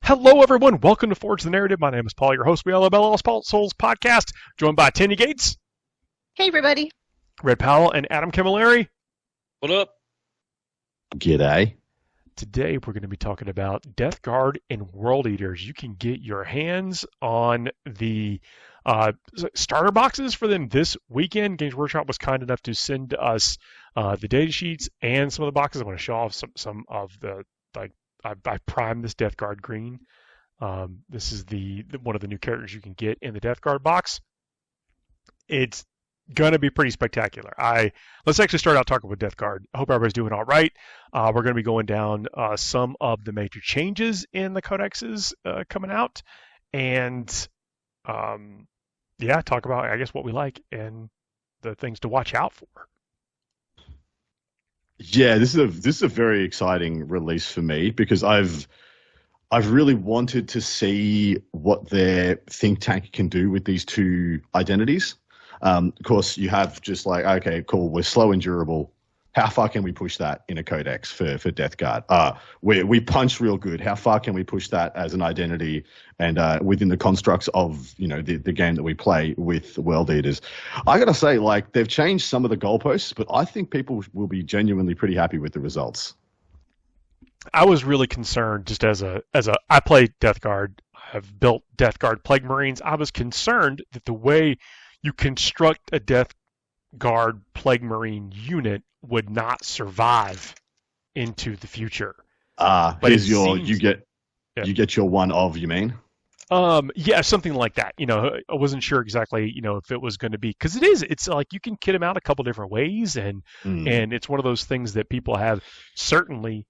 Hello, everyone. Welcome to Forge the Narrative. My name is Paul, your host. We all Bell Souls podcast, joined by Tanya Gates, Hey, everybody. Red Powell, and Adam Camilleri. What up? G'day. Today, we're going to be talking about Death Guard and World Eaters. You can get your hands on the starter boxes for them this weekend. Games Workshop was kind enough to send us the data sheets and some of the boxes. I want to show off some of the, I primed this Death Guard green. This is the one of the new characters you can get in the Death Guard box. It's gonna be pretty spectacular. Let's actually start out talking with Death Guard. I hope everybody's doing all right. We're going to be going down some of the major changes in the codexes coming out, and talk about what we like and the things to watch out for. Yeah, this is a very exciting release for me because I've really wanted to see what their think tank can do with these two identities. Of course, you have just like, okay, cool, we're slow and durable. How far can we push that in a codex for Death Guard? We punch real good. How far can we push that as an identity and within the constructs of the game that we play with World Eaters? I gotta say, like, they've changed some of the goalposts, but I think people will be genuinely pretty happy with the results. I was really concerned just as I play Death Guard. I've built Death Guard Plague Marines. I was concerned that the way you construct a Death Guard Plague Marine unit would not survive into the future. You get your one of, you mean? Yeah, something like that. I wasn't sure exactly, if it was going to be, because it's like you can kit them out a couple different ways, and it's one of those things that people have certainly,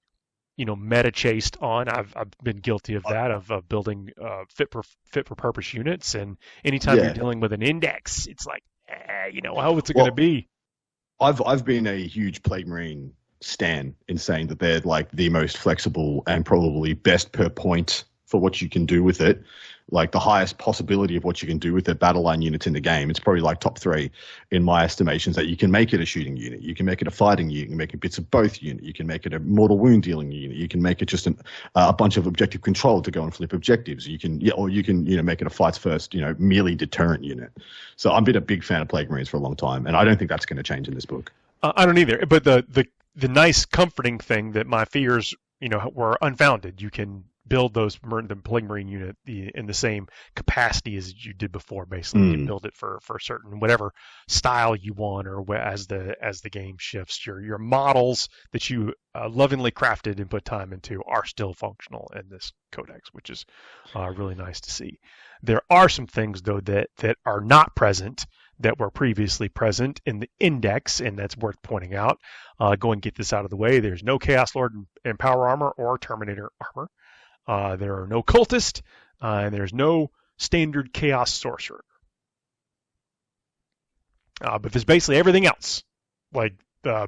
meta chased on. I've been guilty of that, of building fit for purpose units, and anytime you're dealing with an index, it's like, what's it going to be? I've been a huge Plague Marine stan in saying that they're like the most flexible and probably best per point for what you can do with it. Like the highest possibility of what you can do with their battle line units in the game. It's probably like top 3 in my estimations, that you can make it a shooting unit. You can make it a fighting unit. You can make it bits of both unit. You can make it a mortal wound dealing unit. You can make it just a bunch of objective control to go and flip objectives. You can make it a fights first, melee deterrent unit. So I've been a big fan of Plague Marines for a long time, and I don't think that's going to change in this book. I don't either. But the nice comforting thing that my fears, were unfounded. You can build the Plague Marine unit in the same capacity as you did before. Basically, you can build it for a certain whatever style you want, or as the game shifts, your models that you lovingly crafted and put time into are still functional in this codex, which is really nice to see. There are some things though that are not present that were previously present in the index, and that's worth pointing out. Go and get this out of the way. There's no Chaos Lord and Power Armor or Terminator Armor. There are no Cultist, and there's no standard Chaos Sorcerer. But there's basically everything else, like all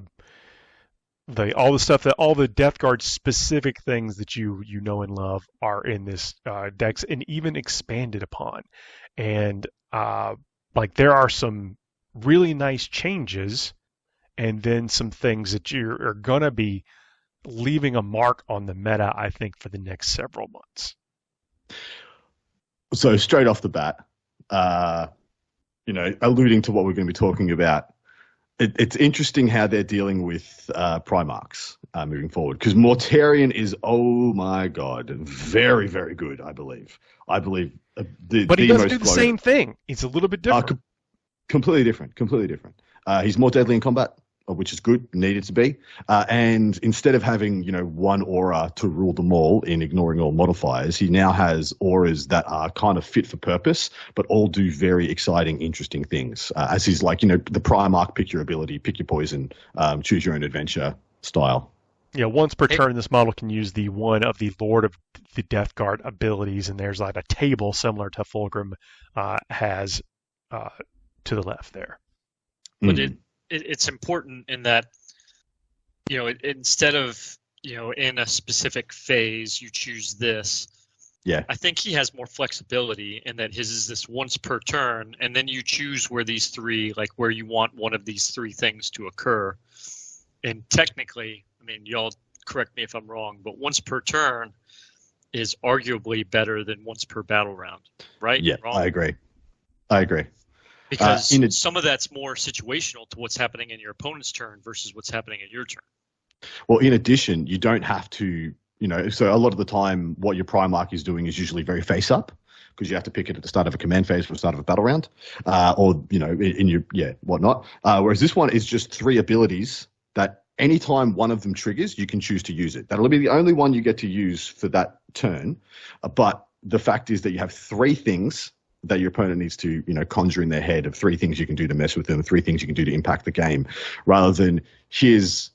the Death Guard specific things that you know and love are in this dex, and even expanded upon. And there are some really nice changes, and then some things that you're gonna be leaving a mark on the meta, I think, for the next several months. So straight off the bat, alluding to what we're going to be talking about, it's interesting how they're dealing with Primarchs moving forward, because Mortarion is, oh my god, very, very good, I believe. But he doesn't do the same thing. It's a little bit different. Completely different. He's more deadly in combat, which is good, needed to be. And instead of having, one aura to rule them all in ignoring all modifiers, he now has auras that are kind of fit for purpose, but all do very exciting, interesting things. As he's like, the Primarch, pick your ability, pick your poison, choose your own adventure style. Yeah, once per turn, this model can use the one of the Lord of the Death Guard abilities, and there's like a table similar to Fulgrim has to the left there. But it's important in that, instead of, in a specific phase, you choose this. Yeah. I think he has more flexibility in that his is this once per turn, and then you choose where these three, like where you want one of these three things to occur. And technically, I mean, y'all correct me if I'm wrong, but once per turn, is arguably better than once per battle round, right? Yeah, Wrong? I agree. Because some of that's more situational to what's happening in your opponent's turn versus what's happening in your turn. Well, in addition, you don't have to, so a lot of the time what your Primarch is doing is usually very face up, because you have to pick it at the start of a command phase or the start of a battle round, or, in your, whatnot. Whereas this one is just 3 abilities that anytime one of them triggers, you can choose to use it. That'll be the only one you get to use for that turn. But the fact is that you have 3 things that your opponent needs to, conjure in their head, of 3 things you can do to mess with them, 3 things you can do to impact the game, rather than here's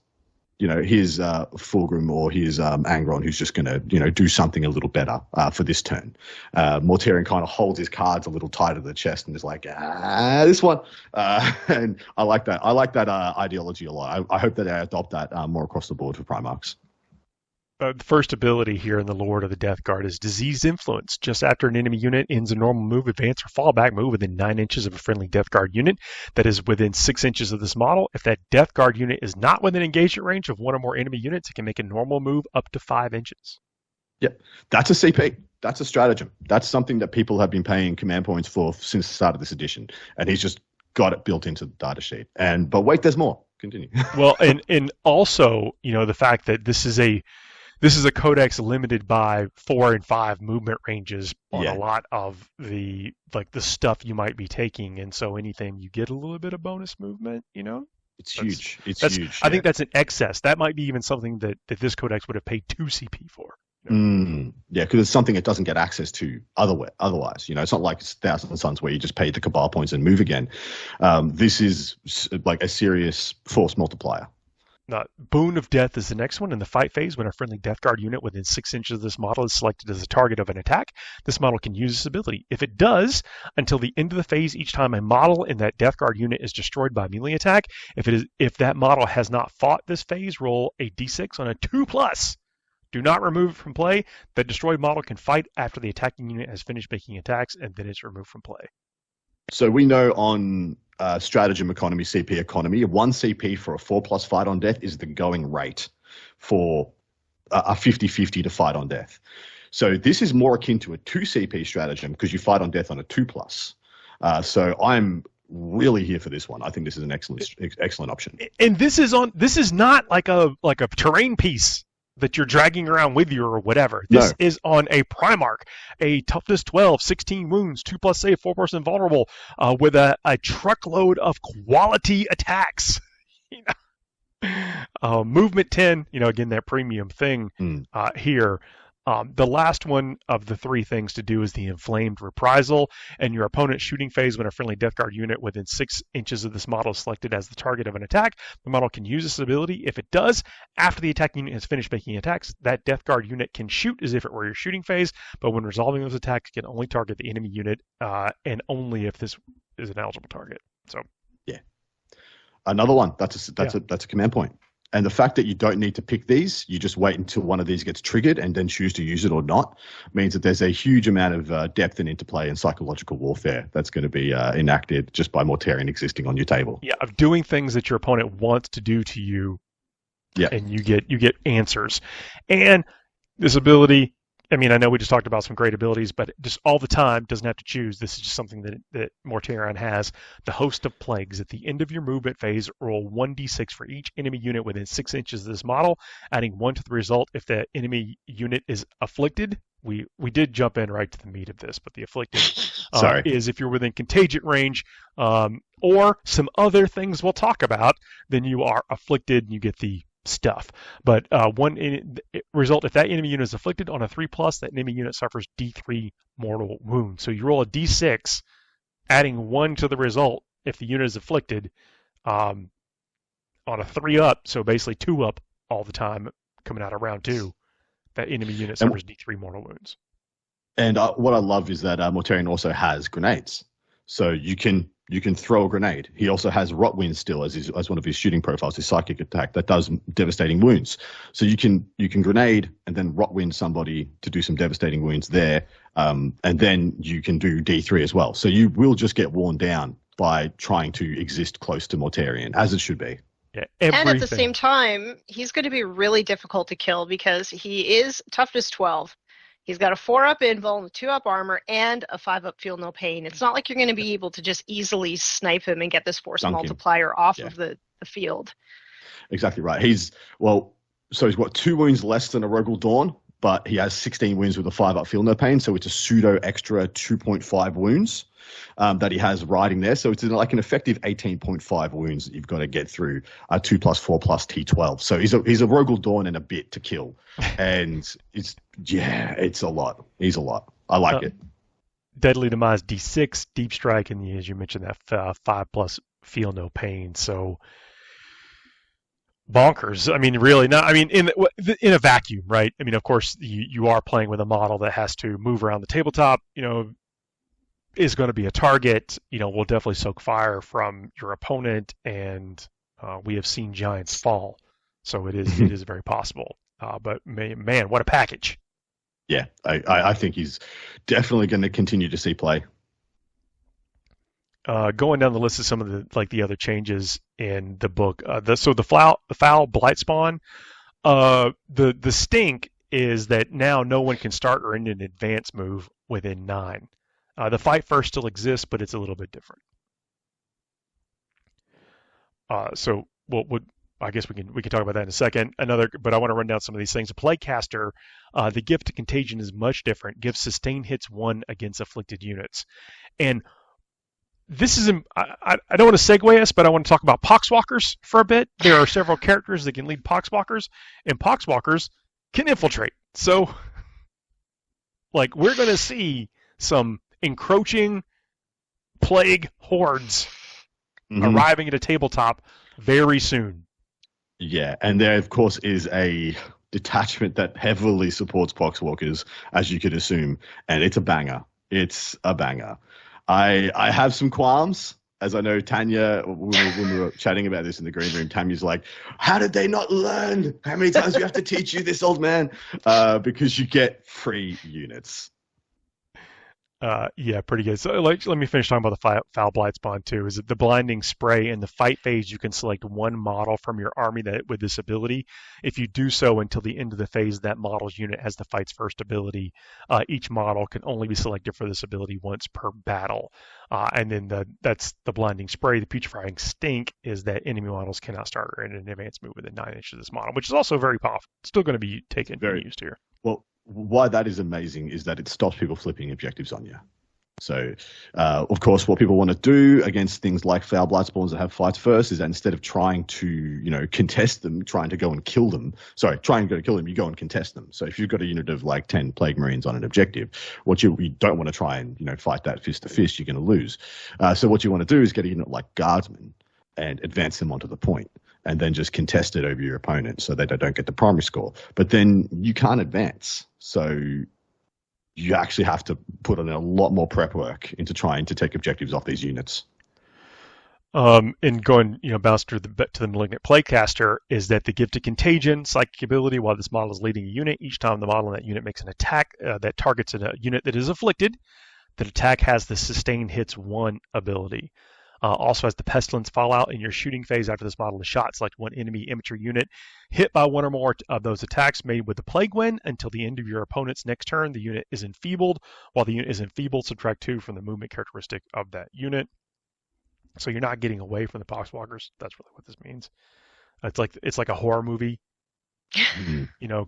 Fulgrim or here's Angron, who's just going to, do something a little better for this turn. Mortarion kind of holds his cards a little tighter to the chest and is like, this one. And I like that. I like that ideology a lot. I hope that I adopt that more across the board for Primarchs. The first ability here in the Lord of the Death Guard is Disease Influence. Just after an enemy unit ends a normal move, advance, or fall back move within 9 inches of a friendly Death Guard unit that is within 6 inches of this model. If that Death Guard unit is not within engagement range of one or more enemy units, it can make a normal move up to 5 inches. Yeah, that's a CP. That's a stratagem. That's something that people have been paying command points for since the start of this edition. And he's just got it built into the data sheet. But wait, there's more. Continue. Well, and also, the fact that this is a codex limited by 4 and 5 movement ranges on a lot of the stuff you might be taking, and so anything you get a little bit of bonus movement, it's huge. It's huge. I think that's an excess. That might be even something that this codex would have paid 2 CP for. Yeah, because it's something it doesn't get access to otherwise. It's not like Thousand Suns where you just pay the Cabal points and move again. This is like a serious force multiplier. Boon of Death is the next one. In the fight phase, when a friendly Death Guard unit within 6 inches of this model is selected as a target of an attack, this model can use this ability. If it does, until the end of the phase, each time a model in that Death Guard unit is destroyed by a melee attack, if that model has not fought this phase, roll a d6 on a 2+. Do not remove it from play. The destroyed model can fight after the attacking unit has finished making attacks, and then it's removed from play. So we know on stratagem economy, CP economy, 1 CP for a 4+ fight on death is the going rate for a 50-50 to fight on death. So this is more akin to a 2 CP stratagem because you fight on death on a 2+. So I'm really here for this one. I think this is an excellent option. And this is not like a terrain piece that you're dragging around with you or whatever. This is on a Primarch, a toughness 12, 16 wounds, 2+ save, 4% invulnerable, with a truckload of quality attacks. Movement 10, again, that premium thing here. The last one of the 3 things to do is the Inflamed Reprisal, and your opponent's shooting phase when a friendly Death Guard unit within 6 inches of this model is selected as the target of an attack. The model can use this ability. If it does, after the attacking unit has finished making attacks, that Death Guard unit can shoot as if it were your shooting phase, but when resolving those attacks, it can only target the enemy unit, and only if this is an eligible target. So, yeah, another one. That's a command point. And the fact that you don't need to pick these, you just wait until one of these gets triggered and then choose to use it or not, means that there's a huge amount of depth and interplay and psychological warfare that's going to be enacted just by Mortarion existing on your table. Yeah, of doing things that your opponent wants to do to you, and you get answers. And this ability, I know we just talked about some great abilities, but just all the time, doesn't have to choose. This is just something that Mortarion has. The Host of Plagues. At the end of your movement phase, roll 1d6 for each enemy unit within 6 inches of this model, adding 1 to the result if the enemy unit is afflicted. We did jump in right to the meat of this, but the afflicted is if you're within contagion range or some other things we'll talk about, then you are afflicted and you get the stuff. But result, if that enemy unit is afflicted on a 3+, that enemy unit suffers D3 mortal wounds. So you roll a D6, adding 1 to the result if the unit is afflicted on a 3+, so basically 2+ all the time coming out of round 2, that enemy unit suffers D3 mortal wounds. And what I love is that Mortarion also has grenades. So you can throw a grenade. He also has Rotwind still as one of his shooting profiles, his psychic attack that does devastating wounds. So you can grenade and then Rotwind somebody to do some devastating wounds there, and then you can do D3 as well. So you will just get worn down by trying to exist close to Mortarion, as it should be. Yeah, and at the same time, he's going to be really difficult to kill because he is toughness 12. He's got a 4-up invul, a 2-up armor, and a 5-up feel no pain. It's not like you're going to be able to just easily snipe him and get this force Dunk him. multiplier off of the field. Exactly right. He's got 2 wounds less than a Rogel Dawn, but he has 16 wounds with a 5-up feel no pain, so it's a pseudo extra 2.5 wounds that he has riding there. So it's like an effective 18.5 wounds that you've got to get through a 2+4+ T12. So he's a Rogel Dawn and a bit to kill, and it's a lot. He's a lot. I like it. Deadly Demise D6, Deep Strike, and as you mentioned, that 5+ feel no pain. So bonkers. I mean, really not. I mean, in a vacuum, right? I mean, of course, you are playing with a model that has to move around the tabletop. Is going to be a target. Will definitely soak fire from your opponent, and we have seen giants fall, so it is very possible. But man, what a package! Yeah, I think he's definitely going to continue to see play. Going down the list of some of the other changes in the book. The foul blight spawn. The stink is that now no one can start or end an advance move within 9. The fight first still exists, but it's a little bit different. I guess we can talk about that in a second. But I want to run down some of these things. A Plaguecaster, the gift to contagion is much different. Gives sustained hits 1 against afflicted units, and this is I don't want to segue us, but I want to talk about Poxwalkers for a bit. There are several characters that can lead Poxwalkers, and Poxwalkers can infiltrate. So, we're going to see some encroaching plague hordes arriving at a tabletop very soon. Yeah, and there, of course, is a detachment that heavily supports Poxwalkers, as you could assume, and it's a banger. It's a banger. I have some qualms, as I know Tanya, when we were chatting about this in the green room, Tanya's like, how did they not learn? How many times do we have to teach you this, old man? Because you get free units. Yeah, pretty good. So let me finish talking about the foul blight spawn too. Is it the blinding spray in the fight phase? You can select one model from your army with this ability. If you do so until the end of the phase, that model's unit has the fight's first ability. Each model can only be selected for this ability once per battle. And then that's the blinding spray. The putrefying stink is that enemy models cannot start or end an advanced move within 9 inches of this model, which is also very powerful. Still going to be taken and used here. Well, why that is amazing is that it stops people flipping objectives on you. So, of course, what people want to do against things like foul blight spawns that have fights first is that instead of trying to, contest them, trying to go and kill them, you go and contest them. So if you've got a unit of 10 Plague Marines on an objective, what you don't want to try and, fight that fist to fist, you're going to lose. So what you want to do is get a unit like Guardsmen and advance them onto the point, and then just contest it over your opponent so that they don't get the primary score. But then you can't advance. So you actually have to put in a lot more prep work into trying to take objectives off these units. And going, bounce to the Malignant Plaguecaster is that the gift of contagion, psychic ability, while this model is leading a unit, each time the model in that unit makes an attack that targets a unit that is afflicted, that attack has the sustained hits 1 ability. Also has the Pestilence Fallout in your shooting phase after this model is shot. Select one enemy infantry unit hit by one or more of those attacks made with the Plague Wind until the end of your opponent's next turn. The unit is enfeebled. While the unit is enfeebled, subtract 2 from the movement characteristic of that unit. So you're not getting away from the Poxwalkers. That's really what this means. It's like a horror movie,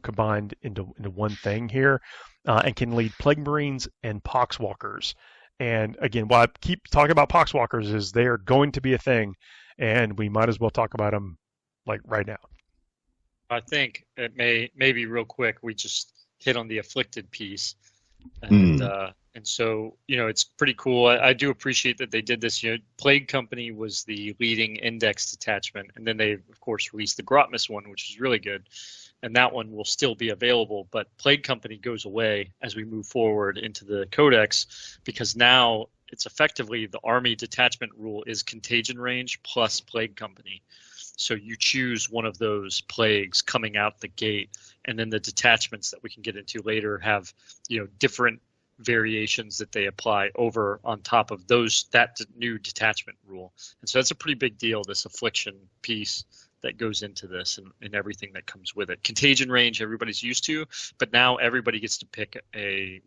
combined into one thing here, and can lead Plague Marines and Poxwalkers. And again, why I keep talking about Poxwalkers is they are going to be a thing, and we might as well talk about them right now. I think it may be real quick. We just hit on the afflicted piece, and so it's pretty cool. I do appreciate that they did this. Plague Company was the leading index detachment, and then they of course released the Grotmus one, which is really good. And that one will still be available, but Plague Company goes away as we move forward into the Codex, because now it's effectively the army detachment rule is contagion range plus Plague Company. So you choose one of those plagues coming out the gate, and then the detachments that we can get into later have different variations that they apply over on top of that new detachment rule. And so that's a pretty big deal, this affliction piece that goes into this and everything that comes with it. Contagion range, everybody's used to, but now everybody gets to pick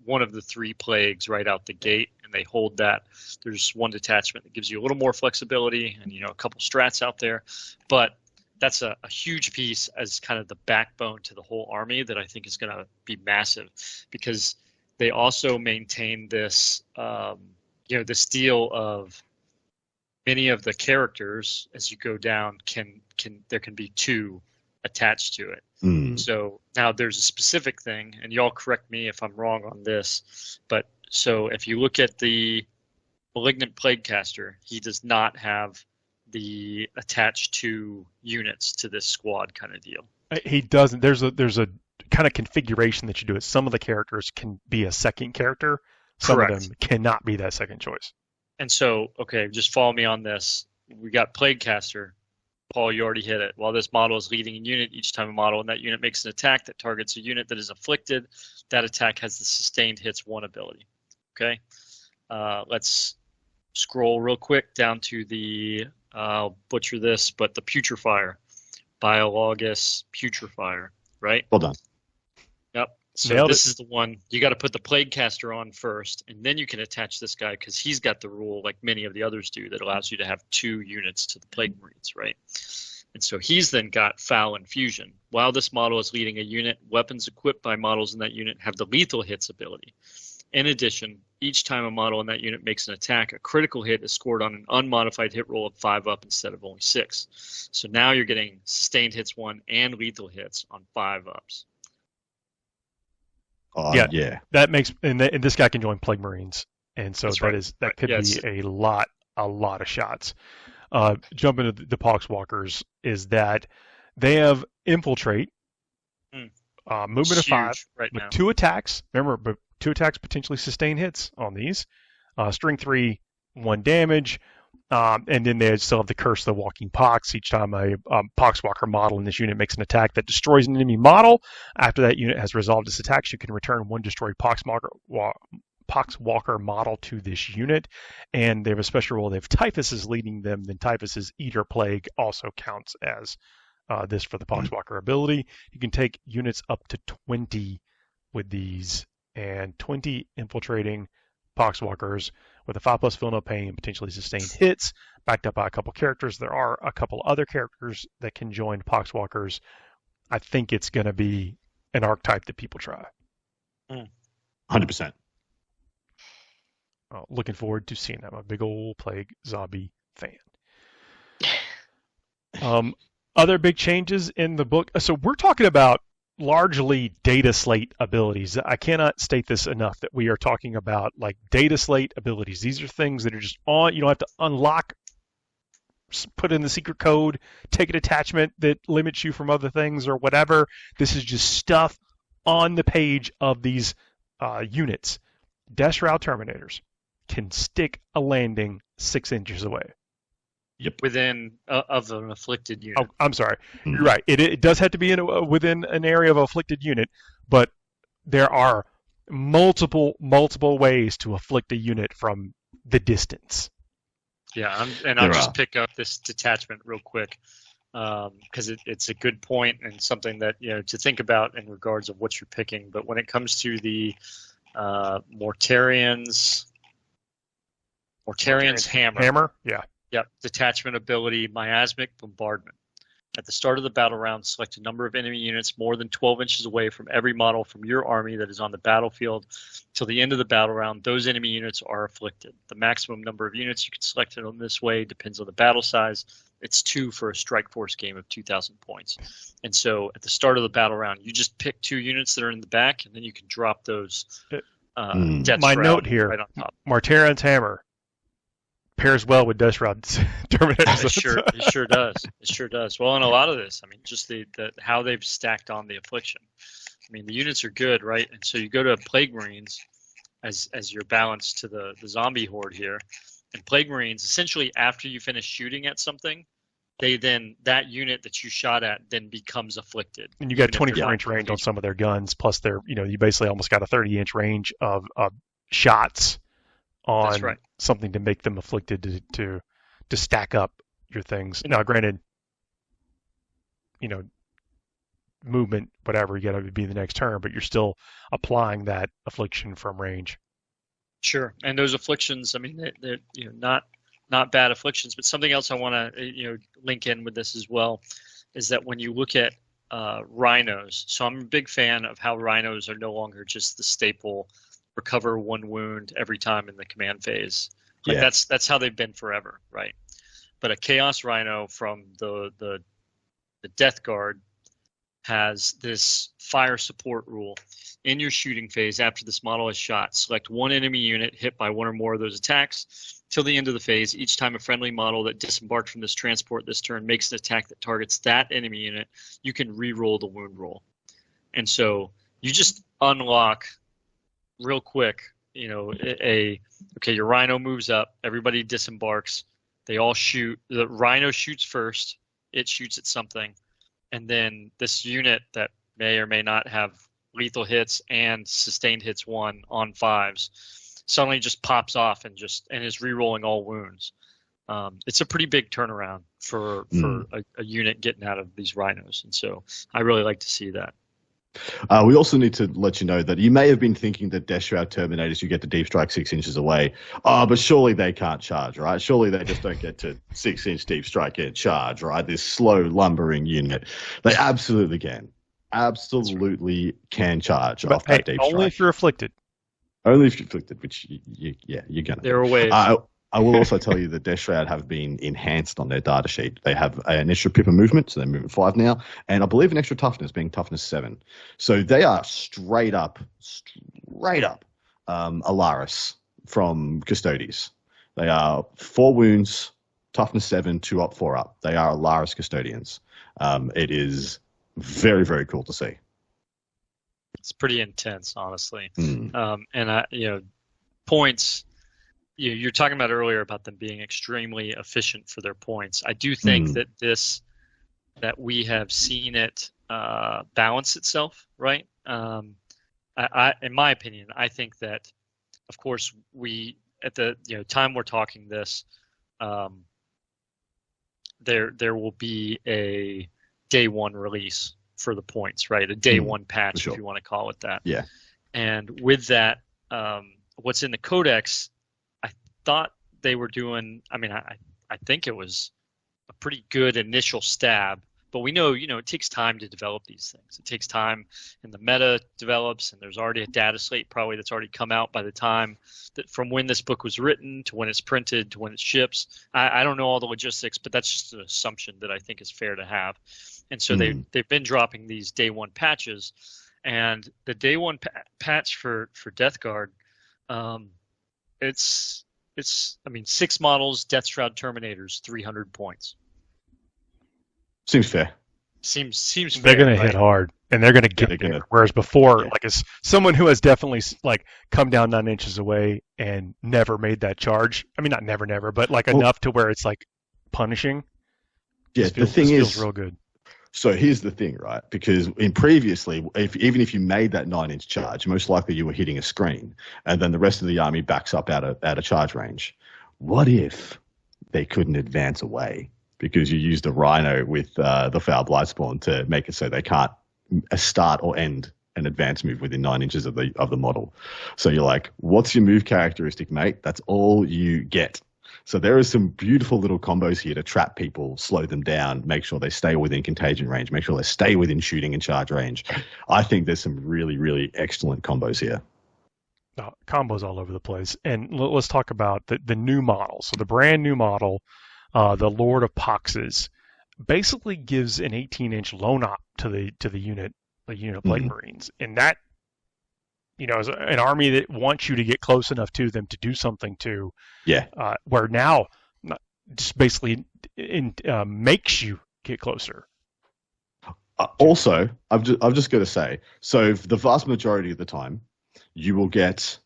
one of the 3 plagues right out the gate, and they hold that. There's one detachment that gives you a little more flexibility and, a couple strats out there, but that's a huge piece as kind of the backbone to the whole army that I think is going to be massive, because they also maintain this, this deal of many of the characters as you go down there can be 2 attached to it. So now there's a specific thing, and y'all correct me if I'm wrong on this, but so if you look at the Malignant Plaguecaster, he does not have the attached 2 units to this squad kind of deal. He doesn't. There's a kind of configuration that you do it. Some of the characters can be a second character. Some Correct. of them cannot be that second choice. And so, okay, just follow me on this. We got Plaguecaster. Paul, you already hit it. While this model is leading a unit, each time a model in that unit makes an attack that targets a unit that is afflicted, that attack has the sustained hits 1 ability. Okay? Let's scroll real quick down to the, I'll butcher this, but the Putrefier. Biologus Putrefier, right? Well done. Yep. So Nailed this it. is the one you got to put the Plaguecaster on first, and then you can attach this guy because he's got the rule, like many of the others do, that allows you to have 2 units to the Plague Marines, right? And so he's then got Foul Infusion. While this model is leading a unit, weapons equipped by models in that unit have the lethal hits ability. In addition, each time a model in that unit makes an attack, a critical hit is scored on an unmodified hit roll of 5 up instead of only 6. So now you're getting sustained hits 1 and lethal hits on 5 ups. Yeah. That makes and this guy can join Plague Marines, and so That's right. that could be a lot of shots. Jumping to the Poxwalkers is that they have infiltrate, movement of 5 right with now. 2 attacks. Remember, but 2 attacks potentially sustain hits on these. String 3, 1 damage. And then they still have the Curse of the Walking Pox. Each time a Poxwalker model in this unit makes an attack that destroys an enemy model, after that unit has resolved its attacks, you can return 1 destroyed Poxwalker model to this unit. And they have a special role. They have Typhus is leading them. Then Typhus's Eater Plague also counts as this for the Poxwalker ability. You can take units up to 20 with these, and 20 infiltrating Poxwalkers with a 5+ feel no pain, potentially sustained hits, backed up by a couple characters. There are a couple other characters that can join Poxwalkers. I think it's going to be an archetype that people try. 100%. Looking forward to seeing that. I'm a big old Plague zombie fan. Other big changes in the book. So we're talking about largely data slate abilities. I cannot state this enough that we are talking about like data slate abilities. These are things that are just on. You don't have to unlock, put in the secret code, take an attachment that limits you from other things or whatever. This is just stuff on the page of these units. Death Shroud Terminators can stick a landing 6 inches away. Yep. Within of an afflicted unit. Oh, I'm sorry. You're right. It does have to be within an area of an afflicted unit, but there are multiple ways to afflict a unit from the distance. Yeah, I'll just pick up this detachment real quick because it's a good point and something that to think about in regards of what you're picking. But when it comes to the Mortarian's hammer. Yeah. Yep, detachment ability, miasmic bombardment. At the start of the battle round, select a number of enemy units more than 12 inches away from every model from your army that is on the battlefield. Till the end of the battle round, those enemy units are afflicted. The maximum number of units you can select in this way depends on the battle size. It's 2 for a strike force game of 2,000 points. And so at the start of the battle round, you just pick 2 units that are in the back, and then you can drop those Death My Shroud note here, right on top. Mortarian's hammer pairs well with Death Shroud Terminators. It sure does. It sure does. Well, in a lot of this, I mean, just the how they've stacked on the affliction. I mean, the units are good, right? And so you go to Plague Marines as your balance to the zombie horde here. And Plague Marines, essentially after you finish shooting at something, that unit that you shot at then becomes afflicted. And you got 24-inch range on some of their guns, plus you basically almost got a 30-inch range of shots on something to make them afflicted to stack up your things. Now, granted, movement, whatever, you got to be the next turn, but you're still applying that affliction from range. Sure, and those afflictions, I mean, they're not bad afflictions, but something else I want to link in with this as well is that when you look at rhinos, so I'm a big fan of how rhinos are no longer just the staple recover 1 wound every time in the command phase. Like that's how they've been forever, right? But a Chaos Rhino from the Death Guard has this fire support rule. In your shooting phase, after this model is shot, select one enemy unit hit by one or more of those attacks. Till the end of the phase, each time a friendly model that disembarked from this transport this turn makes an attack that targets that enemy unit, you can re-roll the wound roll. And so you just unlock real quick, okay, your Rhino moves up, everybody disembarks, they all shoot. The Rhino shoots first, it shoots at something, and then this unit that may or may not have lethal hits and sustained hits 1 on 5s suddenly just pops off and is re-rolling all wounds. It's a pretty big turnaround for a unit getting out of these rhinos, and so I really like to see that. We also need to let you know that you may have been thinking that Death Shroud Terminators, you get the deep strike 6 inches away. But surely they can't charge, right? Surely they just don't get to 6-inch deep strike and charge, right? This slow lumbering unit. They absolutely can. Absolutely can charge off that deep strike. Only if you're afflicted. Only if you're afflicted, which, you're going to. There are ways. I will also tell you that Death Shroud have been enhanced on their data sheet. They have an extra pip of movement, so they're movement 5 now, and I believe an extra toughness, being toughness 7. So they are straight up Alaris from Custodies. They are 4 wounds, toughness 7, 2 up, 4 up. They are Alaris Custodians. It is very, very cool to see. It's pretty intense, honestly. Points. You're talking about earlier about them being extremely efficient for their points. I do think that we have seen it balance itself, right? In my opinion, I think that, of course, we at the time we're talking this, there will be a day 1 release for the points, right? A day 1 patch, if you want to call it that. Yeah. And with that, what's in the codex, I thought they were doing. I mean, I think it was a pretty good initial stab, but we know, it takes time to develop these things. It takes time, and the meta develops, and there's already a data slate probably that's already come out by the time that from when this book was written to when it's printed to when it ships. I don't know all the logistics, but that's just an assumption that I think is fair to have. And so they've been dropping these day 1 patches, and the day 1 patch for Death Guard, it's 6 models, Death Shroud Terminators, 300 points. Seems fair. Seems fair. They're going to hit hard, and they're going to get there. Whereas before, like as someone who has definitely come down 9 inches away and never made that charge. I mean, not never, but enough to where it's punishing. Yeah, the thing feels real good. So here's the thing, right? Because previously, even if you made that 9-inch charge, most likely you were hitting a screen, and then the rest of the army backs up out of charge range. What if they couldn't advance away because you used a Rhino with the Foul Blightspawn to make it so they can't start or end an advance move within 9 inches of the model? So you're like, what's your move characteristic, mate? That's all you get. So there are some beautiful little combos here to trap people, slow them down, make sure they stay within contagion range, make sure they stay within shooting and charge range. I think there's some really, really excellent combos here. Combos all over the place. And let's talk about the new model. So the brand new model, the Lord of Poxes, basically gives an 18-inch loan op to the unit of Plague Marines. And that, as an army that wants you to get close enough to them to do something to, where now just basically makes you get closer. Also, I've just got to say, so the vast majority of the time, you will get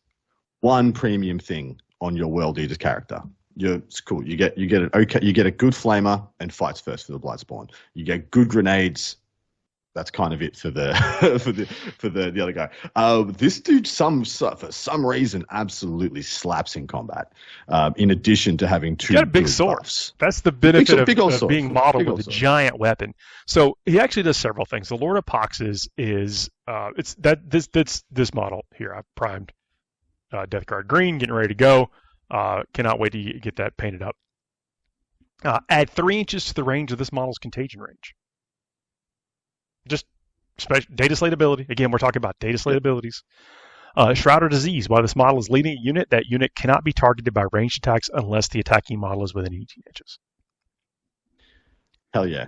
one premium thing on your World Eater character. It's cool. You get a good flamer and fights first for the Blightspawn. You get good grenades that's kind of it for the for the other guy. This dude, for some reason, absolutely slaps in combat. In addition to having two got a big good sword. buffs. That's the benefit of sword. being modeled Big old with a sword. giant weapon. So he actually does several things. The Lord of Poxes is it's that this model here. I've primed Death Guard green, getting ready to go. Cannot wait to get that painted up. Add 3 inches to the range of this model's contagion range. Just data slate ability. Again, we're talking about data slate abilities. Shroud of Disease. While this model is leading a unit, that unit cannot be targeted by ranged attacks unless the attacking model is within 18 inches. Hell yeah.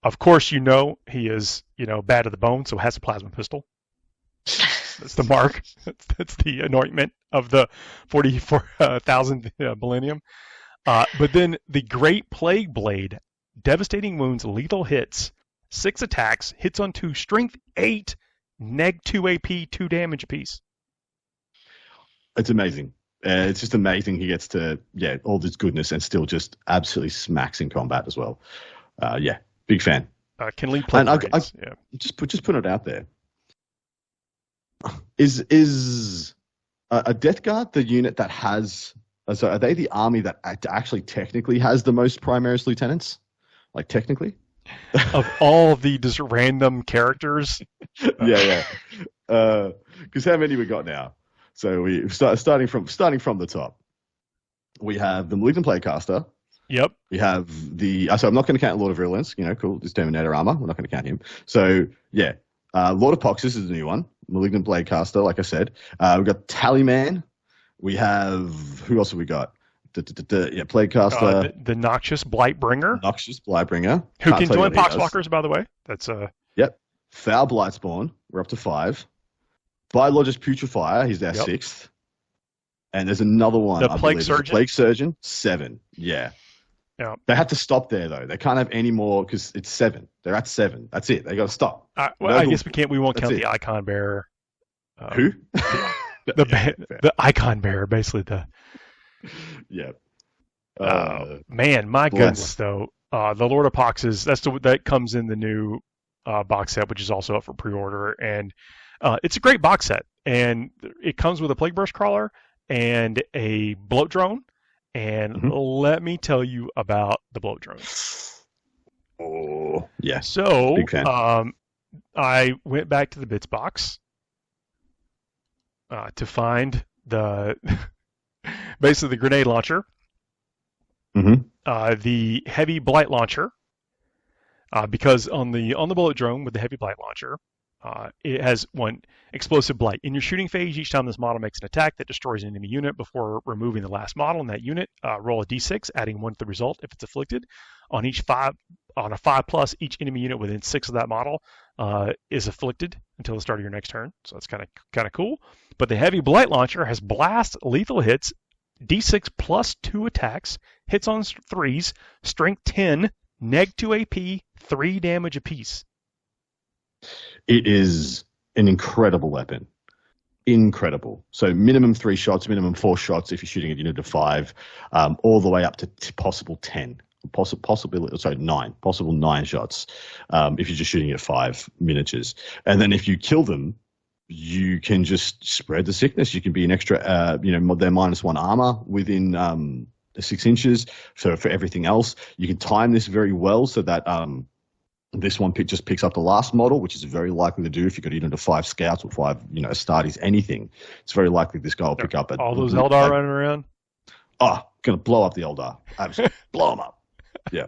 Of course, he is, bad to the bone, so has a plasma pistol. That's the mark. That's the anointment of the 44,000 millennium. But then the Great Plague Blade, devastating wounds, lethal hits, 6 attacks, hits on 2, strength 8, neg 2 AP, 2 damage apiece. It's amazing. It's just amazing he gets to, all this goodness and still just absolutely smacks in combat as well. Big fan. Can lead plague blades. Yeah. Just put it out there. Is a Death Guard the unit that has... So are they the army that actually technically has the most Primaris lieutenants? Like, technically? Of all the just random characters? Yeah. Because how many we got now? So we starting from the top. We have the Malignant Plaguecaster. Yep. We have so I'm not going to count Lord of Virulence. Cool. This Terminator armor. We're not going to count him. So yeah, Lord of Poxes is the new one. Malignant Plaguecaster, like I said. We've got Tallyman. We have, who else have we got? Plaguecaster. The Noxious Blightbringer. Noxious Blightbringer. Who can join Poxwalkers, by the way. That's Yep. Foul Blightspawn. We're up to 5. Biologist Putrefier. He's our 6th. And there's another one. The Plague Surgeon. Plague Surgeon. 7. Yeah. Yeah. They have to stop there though. They can't have any more because it's 7. They're at 7. That's it. They got to stop. I guess we won't count the Icon Bearer. Who? The Icon Bearer, basically Yeah. Man, my goodness, though. The Lord of Poxes, that comes in the new box set, which is also up for pre-order, and it's a great box set. And it comes with a Plague Burst Crawler and a Bloat Drone. And let me tell you about the Bloat Drone. Oh, yeah. So, big fan. I went back to the Bits box to find basically the grenade launcher, the heavy blight launcher, because on the bullet drone with the heavy blight launcher, it has one explosive blight. In your shooting phase, each time this model makes an attack that destroys an enemy unit before removing the last model in that unit, roll a d6, adding 1 to the result if it's afflicted. On a 5+, each enemy unit within 6 of that model is afflicted until the start of your next turn. So that's kind of cool. But the heavy blight launcher has blast, lethal hits, d6 plus 2 attacks, hits on 3s, strength 10, neg 2 AP, 3 damage apiece. It is an incredible weapon. Incredible. So minimum 3 shots, minimum 4 shots if you're shooting a unit of 5, all the way up to possible 10. Possible 9 shots if you're just shooting at 5 miniatures. And then if you kill them, you can just spread the sickness. You can be an extra, they're -1 armor within 6 inches for everything else. You can time this very well so that this one just picks up the last model, which is very likely to do if you've got unit of 5 scouts or 5, Astartes, anything. It's very likely this guy will pick up all those Eldar running around. Oh, going to blow up the Eldar. Absolutely blow them up. Yeah.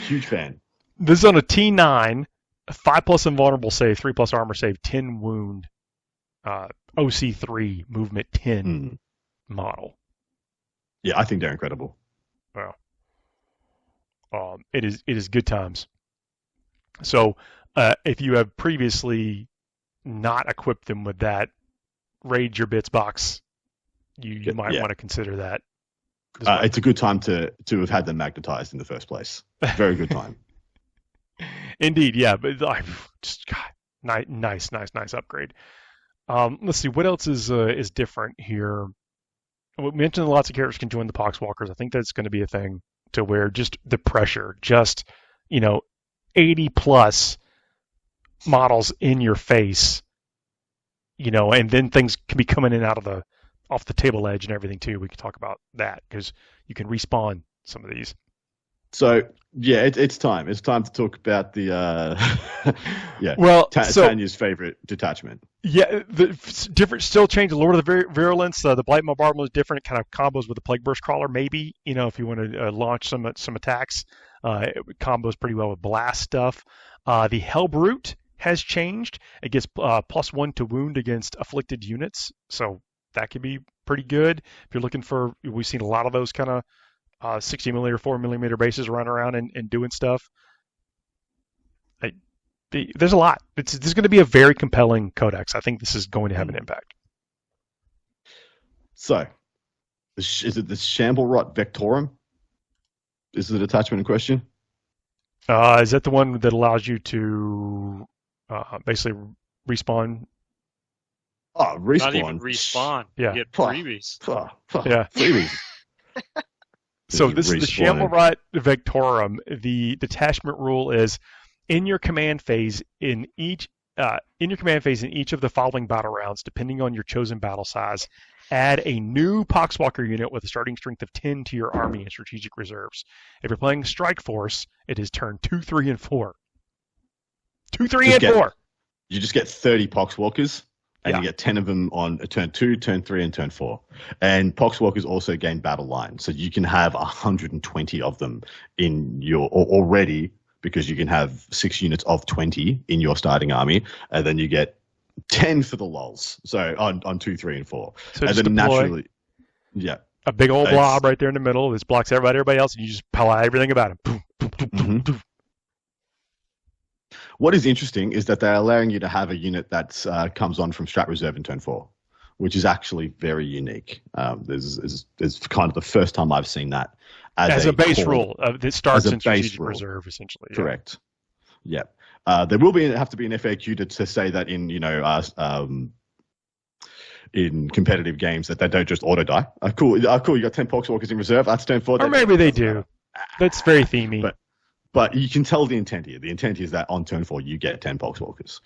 Huge fan. This is on a T9, 5+ invulnerable save, 3+ armor save, 10 wound, OC3 movement 10 model. Yeah, I think they're incredible. Wow. It is good times. So if you have previously not equipped them with that Raid Your Bits box, you might want to consider that. It's a good time to have had them magnetized in the first place. Very good time. Indeed, yeah. But nice upgrade. Let's see what else is different here. We mentioned lots of characters can join the Poxwalkers. I think that's going to be a thing to where just the pressure, 80+ models in your face, and then things can be coming in off the table edge and everything too. We can talk about that because you can respawn some of these. So yeah, it's time. It's time to talk about the Tanya's favorite detachment. Yeah, the different still change. The Lord of the Virulence, the Blight Bombardment is different. Kind of combos with the Plague Burst Crawler, maybe. If you want to launch some attacks, it combos pretty well with blast stuff. The Hellbrute has changed. It gets +1 to wound against afflicted units, so that could be pretty good. If you're looking for, we've seen a lot of those kind of 60mm, 4mm bases running around and doing stuff. There's a lot. This is going to be a very compelling codex. I think this is going to have an impact. So, is it the Shamblerot Vectorum? Is the detachment in question? Is that the one that allows you to basically respawn? Oh, respawn. Not even respawn. Yeah. You get freebies. Yeah. Freebies. So this is the Shamblerot Vectorum. The detachment rule is in your command phase in each of the following battle rounds, depending on your chosen battle size, add a new Poxwalker unit with a starting strength of 10 to your army and strategic reserves. If you're playing Strike Force, it is turn 2, 3, and 4. 2, 3, and 4. You just get 30 Poxwalkers. And you get 10 of them on turn 2, turn 3, and turn 4. And Poxwalkers also gain battle line. So you can have 120 of them in your already, because you can have 6 units of 20 in your starting army. And then you get 10 for the lulls. So on 2, 3, and 4. So and then naturally, a big old blob right there in the middle. This blocks everybody else, and you just pell out everything about him. Mm-hmm. What is interesting is that they're allowing you to have a unit that comes on from Strat Reserve in turn 4, which is actually very unique. This is kind of the first time I've seen that as a base rule. That starts in Strategic Reserve, essentially. Yeah. Correct. Yeah. There will have to be an FAQ to say that in competitive games that they don't just auto die. Cool. You got 10 Poxwalkers in reserve. That's turn 4. Or maybe they do. That's very themey. But you can tell the intent here. The intent is that on turn 4, you get 10 Poxwalkers.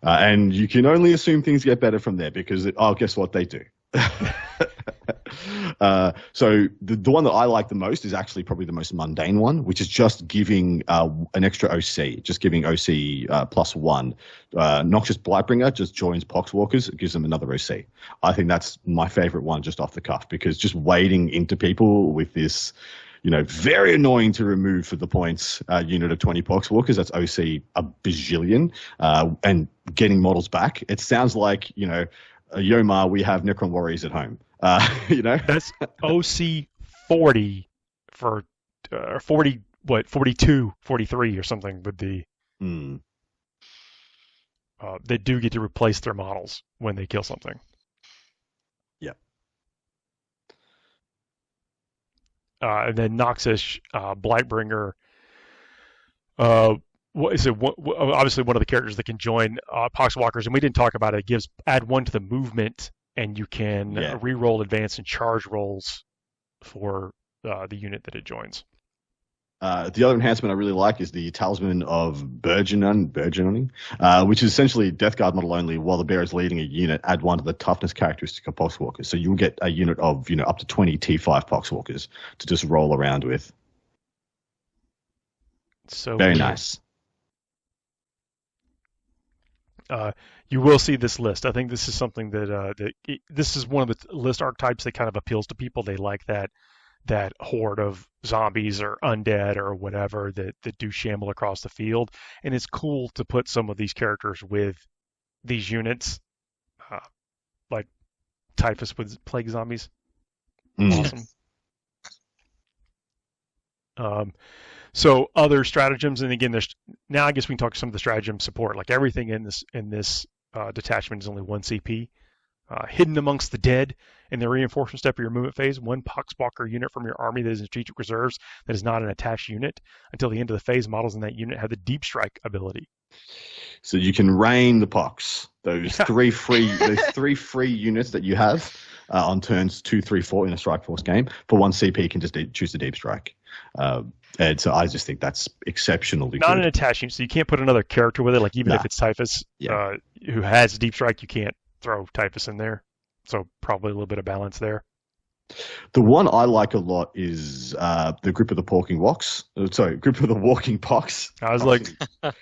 And you can only assume things get better from there because, guess what? They do. So the one that I like the most is actually probably the most mundane one, which is just giving an extra OC, just giving OC +1. Noxious Blightbringer just joins Poxwalkers. It gives them another OC. I think that's my favorite one just off the cuff because just wading into people with this very annoying to remove for the points unit of 20 Poxwalkers. That's OC a bajillion. And getting models back. It sounds like, Yomar, we have Necron Warriors at home. That's OC 40 for 40, 42, 43 or something with the... they do get to replace their models when they kill something. And then Noxious Blightbringer. Obviously one of the characters that can join Poxwalkers, and we didn't talk about it. It add 1 to the movement, and you can re-roll advance and charge rolls for the unit that it joins. The other enhancement I really like is the Talisman of Burgeoning, which is essentially Death Guard model only. While the bear is leading a unit, add 1 to the toughness characteristic of Poxwalkers. So you'll get a unit of up to 20 T5 Poxwalkers to just roll around with. So very nice. You will see this list. I think this is something that this is one of the list archetypes that kind of appeals to people. They like that horde of zombies or undead or whatever that do shamble across the field. And it's cool to put some of these characters with these units, like Typhus with plague zombies. Awesome. So other stratagems, and again, now I guess we can talk some of the stratagem support. Like everything in this detachment is only 1 CP. Hidden amongst the dead in the reinforcement step of your movement phase, 1 Poxwalker unit from your army that is in strategic reserves that is not an attached unit. Until the end of the phase, models in that unit have the Deep Strike ability. So you can rain the Pox. Those 3 free units that you have on turns 2, 3, 4 in a Strike Force game for 1 CP can just choose the Deep Strike. And so I just think that's exceptionally Not good. an attaching, so you can't put another character with it. Like even Nah. if it's Typhus, Yeah. who has Deep Strike, you can't throw Typhus in there. So probably a little bit of balance there. The one I like a lot is the Grip of the Walking Pox. Grip of the Walking Pox. I was like,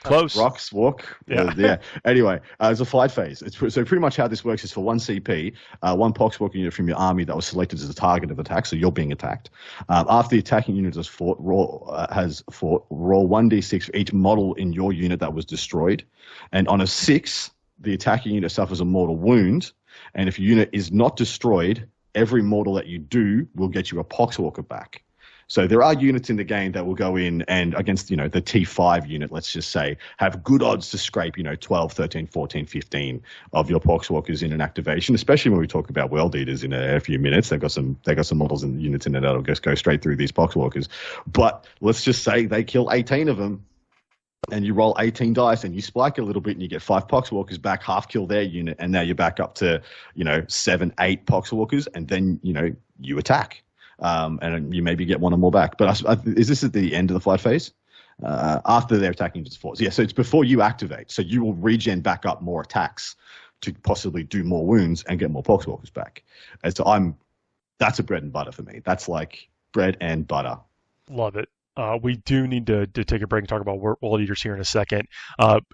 close. Rocks, walk. Yeah. Anyway, it's a fight phase. So pretty much how this works is for 1 CP, 1 Poxwalker unit from your army that was selected as a target of attack, so you're being attacked. After the attacking unit has fought, roll 1d6 for each model in your unit that was destroyed. And on a 6, the attacking unit suffers a mortal wound. And if your unit is not destroyed, every mortal that you do will get you a Poxwalker back. So there are units in the game that will go in and against, the T5 unit, let's just say, have good odds to scrape, 12, 13, 14, 15 of your Poxwalkers in an activation, especially when we talk about World Eaters in a few minutes. They've got some models and units in there that'll just go straight through these Poxwalkers. But let's just say they kill 18 of them. And you roll 18 dice and you spike a little bit and you get 5 Poxwalkers back, half kill their unit, and now you're back up to, 7, 8 Poxwalkers, and then, you attack. And you maybe get one or more back. But is this at the end of the fight phase? After they're attacking just force. Yeah, so it's before you activate. So you will regen back up more attacks to possibly do more wounds and get more Poxwalkers back. And so that's a bread and butter for me. That's like bread and butter. Love it. We do need to take a break and talk about World Eaters here in a second.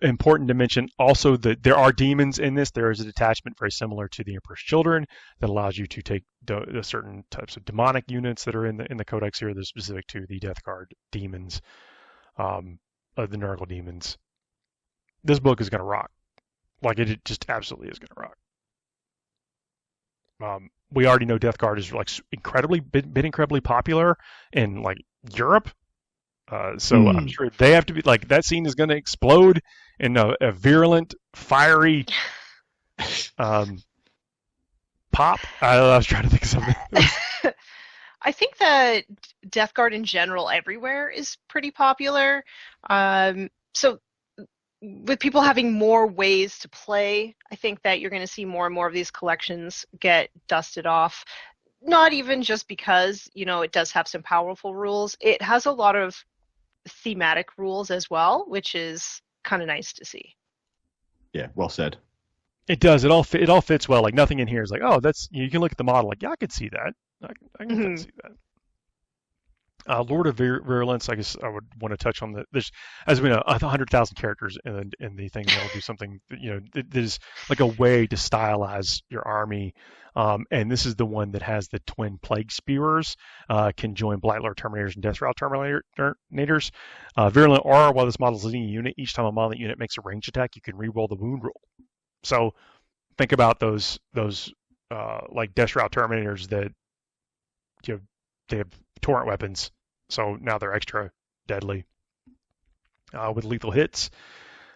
Important to mention also that there are demons in this. There is a detachment very similar to the Emperor's Children that allows you to take certain types of demonic units that are in the Codex here. They're specific to the Death Guard demons, the Nurgle demons. This book is going to rock. Like it just absolutely is going to rock. We already know Death Guard is like been incredibly popular in like Europe. So I'm sure they have to be like that scene is going to explode in a virulent, fiery pop. I was trying to think of something. I think that Death Guard in general everywhere is pretty popular. So with people having more ways to play, I think that you're going to see more and more of these collections get dusted off. Not even just because, it does have some powerful rules. It has a lot of thematic rules as well, which is kind of nice to see. Yeah, well said. It does. It all fits well. Like nothing in here is like, oh, that's you can look at the model like, yeah, I could see that. I can see that. Lord of Virulence, I guess I would want to touch on there's, as we know, 100,000 characters in the thing that'll do something, there's like a way to stylize your army. And this is the one that has the twin plague spewers, can join Blightlord Terminators and Death Rattle Terminators. Virulent Aura, while this model is leading a unit, each time a model unit makes a range attack, you can re-roll the wound roll. So think about those like Death Rattle Terminators that they have torrent weapons. So now they're extra deadly with lethal hits.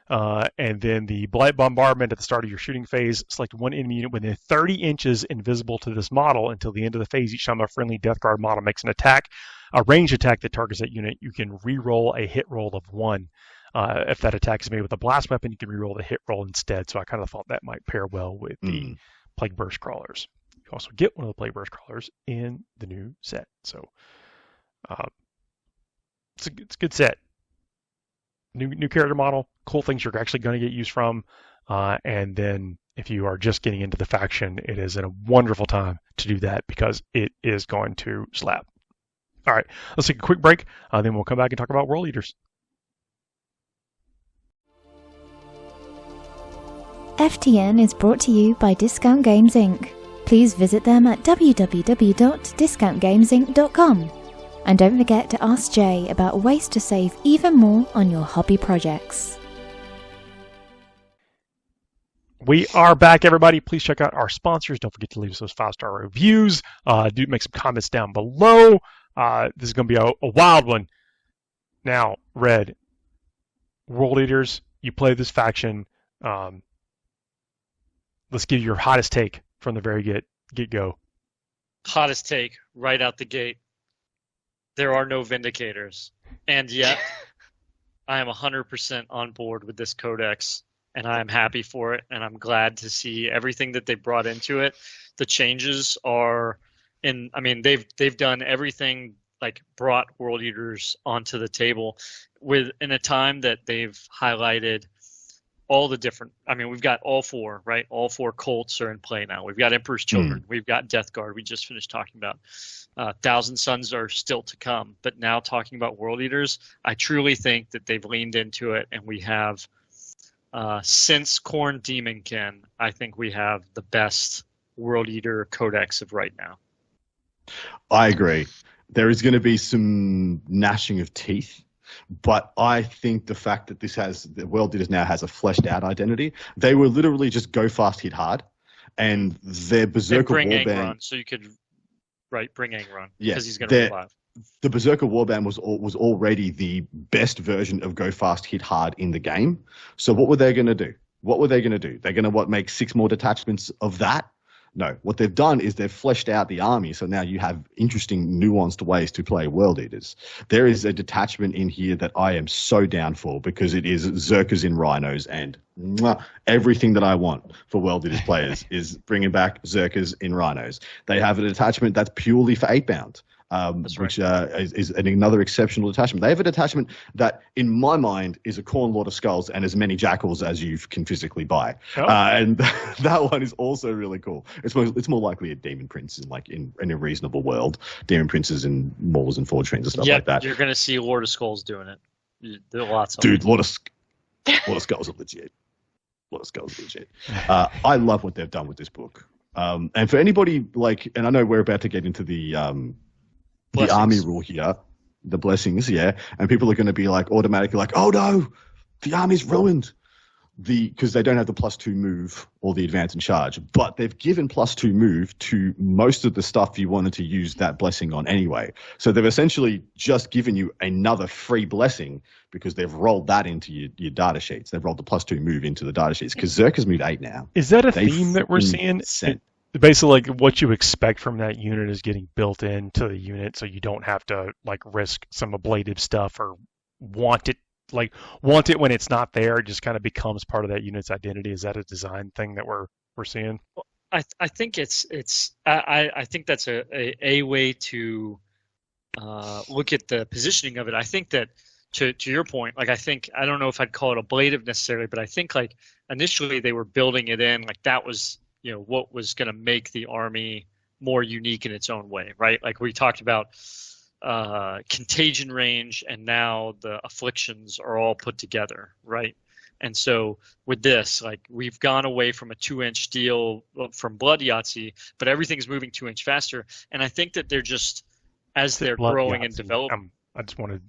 And then the Blight Bombardment at the start of your shooting phase. Select one enemy unit within 30 inches invisible to this model until the end of the phase. Each time a friendly Death Guard model makes an attack, a ranged attack that targets that unit, you can re-roll a hit roll of 1. If that attack is made with a blast weapon, you can re-roll the hit roll instead. So I kind of thought that might pair well with the Plague Burst Crawlers. You also get one of the Plague Burst Crawlers in the new set. So it's a good set. New character model, cool things you're actually going to get used from, and then if you are just getting into the faction, it is a wonderful time to do that because it is going to slap. All right, let's take a quick break, then we'll come back and talk about World Eaters. FTN is brought to you by Discount Games Inc. Please visit them at www.discountgamesinc.com. And don't forget to ask Jay about ways to save even more on your hobby projects. We are back, everybody. Please check out our sponsors. Don't forget to leave us those 5-star reviews. Do make some comments down below. This is going to be a wild one. Now, Red, World Eaters, you play this faction. Let's give you your hottest take from the very get-go. Hottest take right out the gate. There are no Vindicators. And yet, I am 100% on board with this codex, and I am happy for it, and I'm glad to see everything that they brought into it. The changes are they've done everything like brought World Eaters onto the table in a time that they've highlighted all the different. I mean, we've got all four, right? All four cults are in play now. We've got Emperor's Children. We've got Death Guard. We just finished talking about. Thousand Suns are still to come. But now talking about World Eaters, I truly think that they've leaned into it, and we have, since Khorne Demonkin, I think we have the best World Eater codex of right now. I agree. There is going to be some gnashing of teeth. But I think the fact that the World Eaters now has a fleshed out identity, they were literally just go fast, hit hard, and their Berserker Warband. So you could, bring Angron. Yeah, because he's going to revive. The Berserker Warband was already the best version of go fast, hit hard in the game. So what were they going to do? They're going to make 6 more detachments of that? No, what they've done is they've fleshed out the army, so now you have interesting, nuanced ways to play World Eaters. There is a detachment in here that I am so down for because it is Zerkers in Rhinos, and everything that I want for World Eaters players is bringing back Zerkers in Rhinos. They have a detachment that's purely for 8-bound. Which is another exceptional detachment. They have a detachment that, in my mind, is a Khorne Lord of Skulls and as many Jackals as you can physically buy. Oh. And that one is also really cool. It's more likely a Demon Prince in a reasonable world. Demon Princes and Maulers and Forge Trains and stuff like that. You're going to see Lord of Skulls doing it. There are lots of Dude, Lord of Skulls are legit. I love what they've done with this book. And for anybody and I know we're about to get into the army rule here, the blessings, and people are going to be automatically oh no, the army's ruined, because they don't have the +2 move or the advance and charge, but they've given +2 move to most of the stuff you wanted to use that blessing on anyway. So they've essentially just given you another free blessing because they've rolled that into your data sheets. They've rolled the +2 move into the data sheets because Zerkers move 8 now. Is that a theme that we're seeing? Basically, what you expect from that unit is getting built into the unit, so you don't have to risk some ablative stuff or want it when it's not there. It just kind of becomes part of that unit's identity. Is that a design thing that we're seeing? I think I think that's a way to look at the positioning of it. I think that to your point, I don't know if I'd call it ablative necessarily, but I think initially they were building it in that was what was going to make the army more unique in its own way, right? We talked about contagion range, and now the afflictions are all put together, right? And so with this, we've gone away from a 2-inch deal from Blood Yahtzee, but everything's moving 2-inch faster. And I think that they're just, as they're growing and developing. I just wanted.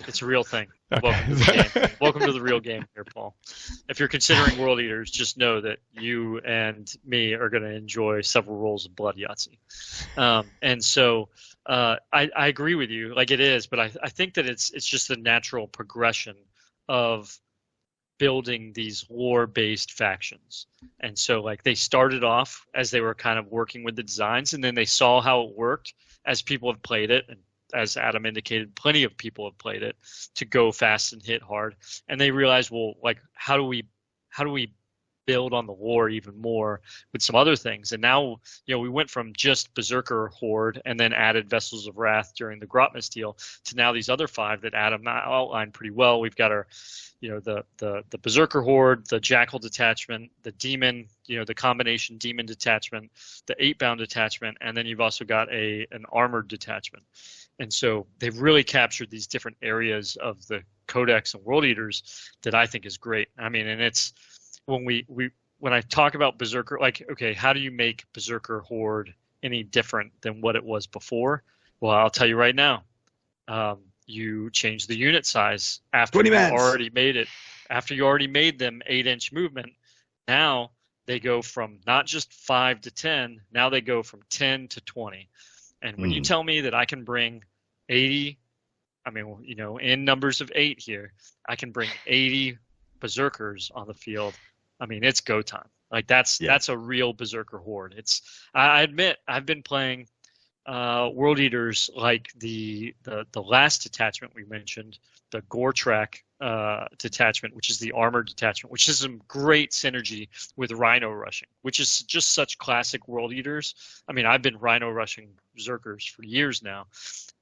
It's a real thing. Okay. Welcome to the game. Welcome to the real game here, Paul. If you're considering World Eaters, just know that you and me are going to enjoy several rolls of Blood Yahtzee. And so I agree with you, it is, but I think that it's just the natural progression of building these lore-based factions. And so they started off as they were kind of working with the designs, and then they saw how it worked as people have played it, and as Adam indicated, plenty of people have played it, to go fast and hit hard. And they realized, how do we build on the lore even more with some other things? And now, we went from just Berserker Horde and then added Vessels of Wrath during the Grotmas deal to now these other 5 that Adam outlined pretty well. We've got our, the Berserker Horde, the Jackal detachment, the Demon, the combination Demon detachment, the 8-bound detachment, and then you've also got an armored detachment. And so they've really captured these different areas of the Codex and World Eaters that I think is great. I mean, and it's when I talk about Berserker, okay, how do you make Berserker Horde any different than what it was before? Well, I'll tell you right now. You change the unit size after you already made it. After you already made them 8-inch movement, now they go from not just 5 to 10. Now they go from 10 to 20. And when you tell me that I can bring 80, in numbers of 8 here, I can bring 80 Berserkers on the field. It's go time. That's a real Berserker Horde. I admit I've been playing World Eaters like the last detachment we mentioned, the Gore Track detachment, which is the armored detachment, which is some great synergy with Rhino rushing, which is just such classic World Eaters. I mean, I've been Rhino rushing Berserkers for years now,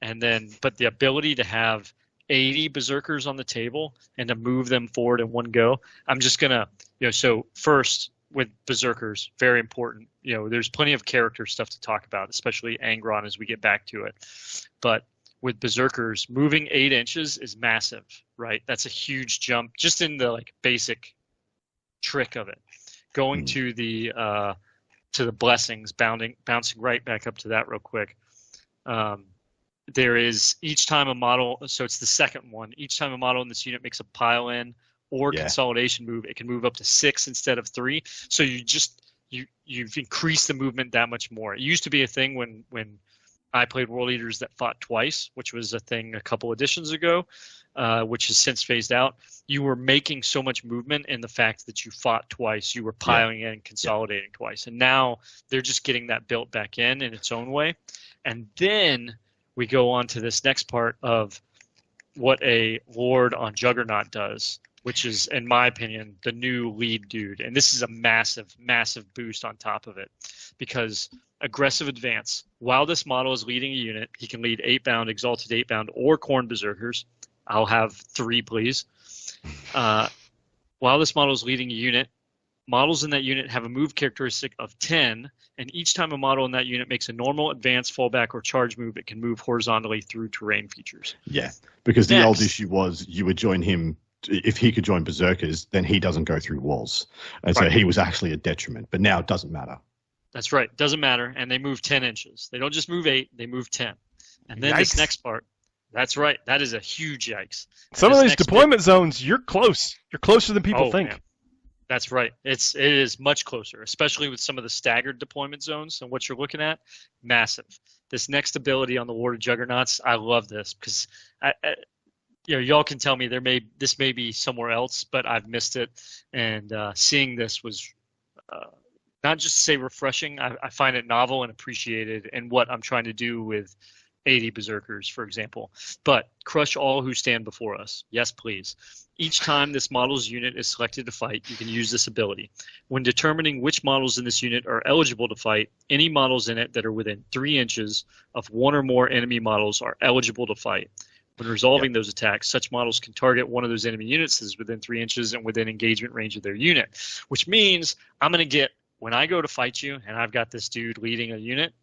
but the ability to have 80 Berserkers on the table and to move them forward in one go. I'm just gonna, so first with Berserkers, very important. There's plenty of character stuff to talk about, especially Angron as we get back to it. But with Berserkers, moving 8 inches is massive, right? That's a huge jump just in the basic trick of it. Going to the blessings, bouncing right back up to that real quick. There is each time a model, so it's the second one. Each time a model in this unit makes a pile in or consolidation move, it can move up to 6 instead of 3. So you've increased the movement that much more. It used to be a thing when I played World Eaters that fought twice, which was a thing a couple editions ago, which has since phased out. You were making so much movement in the fact that you fought twice. You were piling in and consolidating twice. And now they're just getting that built back in its own way. And then we go on to this next part of what a Lord on Juggernaut does, which is, in my opinion, the new lead dude. And this is a massive, massive boost on top of it, because aggressive advance. While this model is leading a unit, he can lead 8-bound, Exalted 8-bound, or Khorne Berserkers. I'll have 3, please. While this model is leading a unit, models in that unit have a move characteristic of 10, and each time a model in that unit makes a normal, advance, fallback, or charge move, it can move horizontally through terrain features. Yeah, because the old issue was you would join him. If he could join Berserkers, then he doesn't go through walls. And so he was actually a detriment, but now it doesn't matter. That's right. Doesn't matter. And they move 10 inches. They don't just move 8, they move 10. And then this next part, that's right. That is a huge yikes. Some of these deployment zones, you're close. You're closer than people think. Man. That's right. It is much closer, especially with some of the staggered deployment zones and what you're looking at. Massive. This next ability on the Lord of Juggernauts, I love this because y'all can tell me this may be somewhere else, but I've missed it. And seeing this was not just to say refreshing. I find it novel and appreciated in what I'm trying to do with 80 Berserkers, for example. But crush all who stand before us. Yes, please. Each time this model's unit is selected to fight, you can use this ability. When determining which models in this unit are eligible to fight, any models in it that are within 3 inches of one or more enemy models are eligible to fight. When resolving those attacks, such models can target one of those enemy units that is within 3 inches and within engagement range of their unit, which means I'm going to get, when I go to fight you and I've got this dude leading a unit,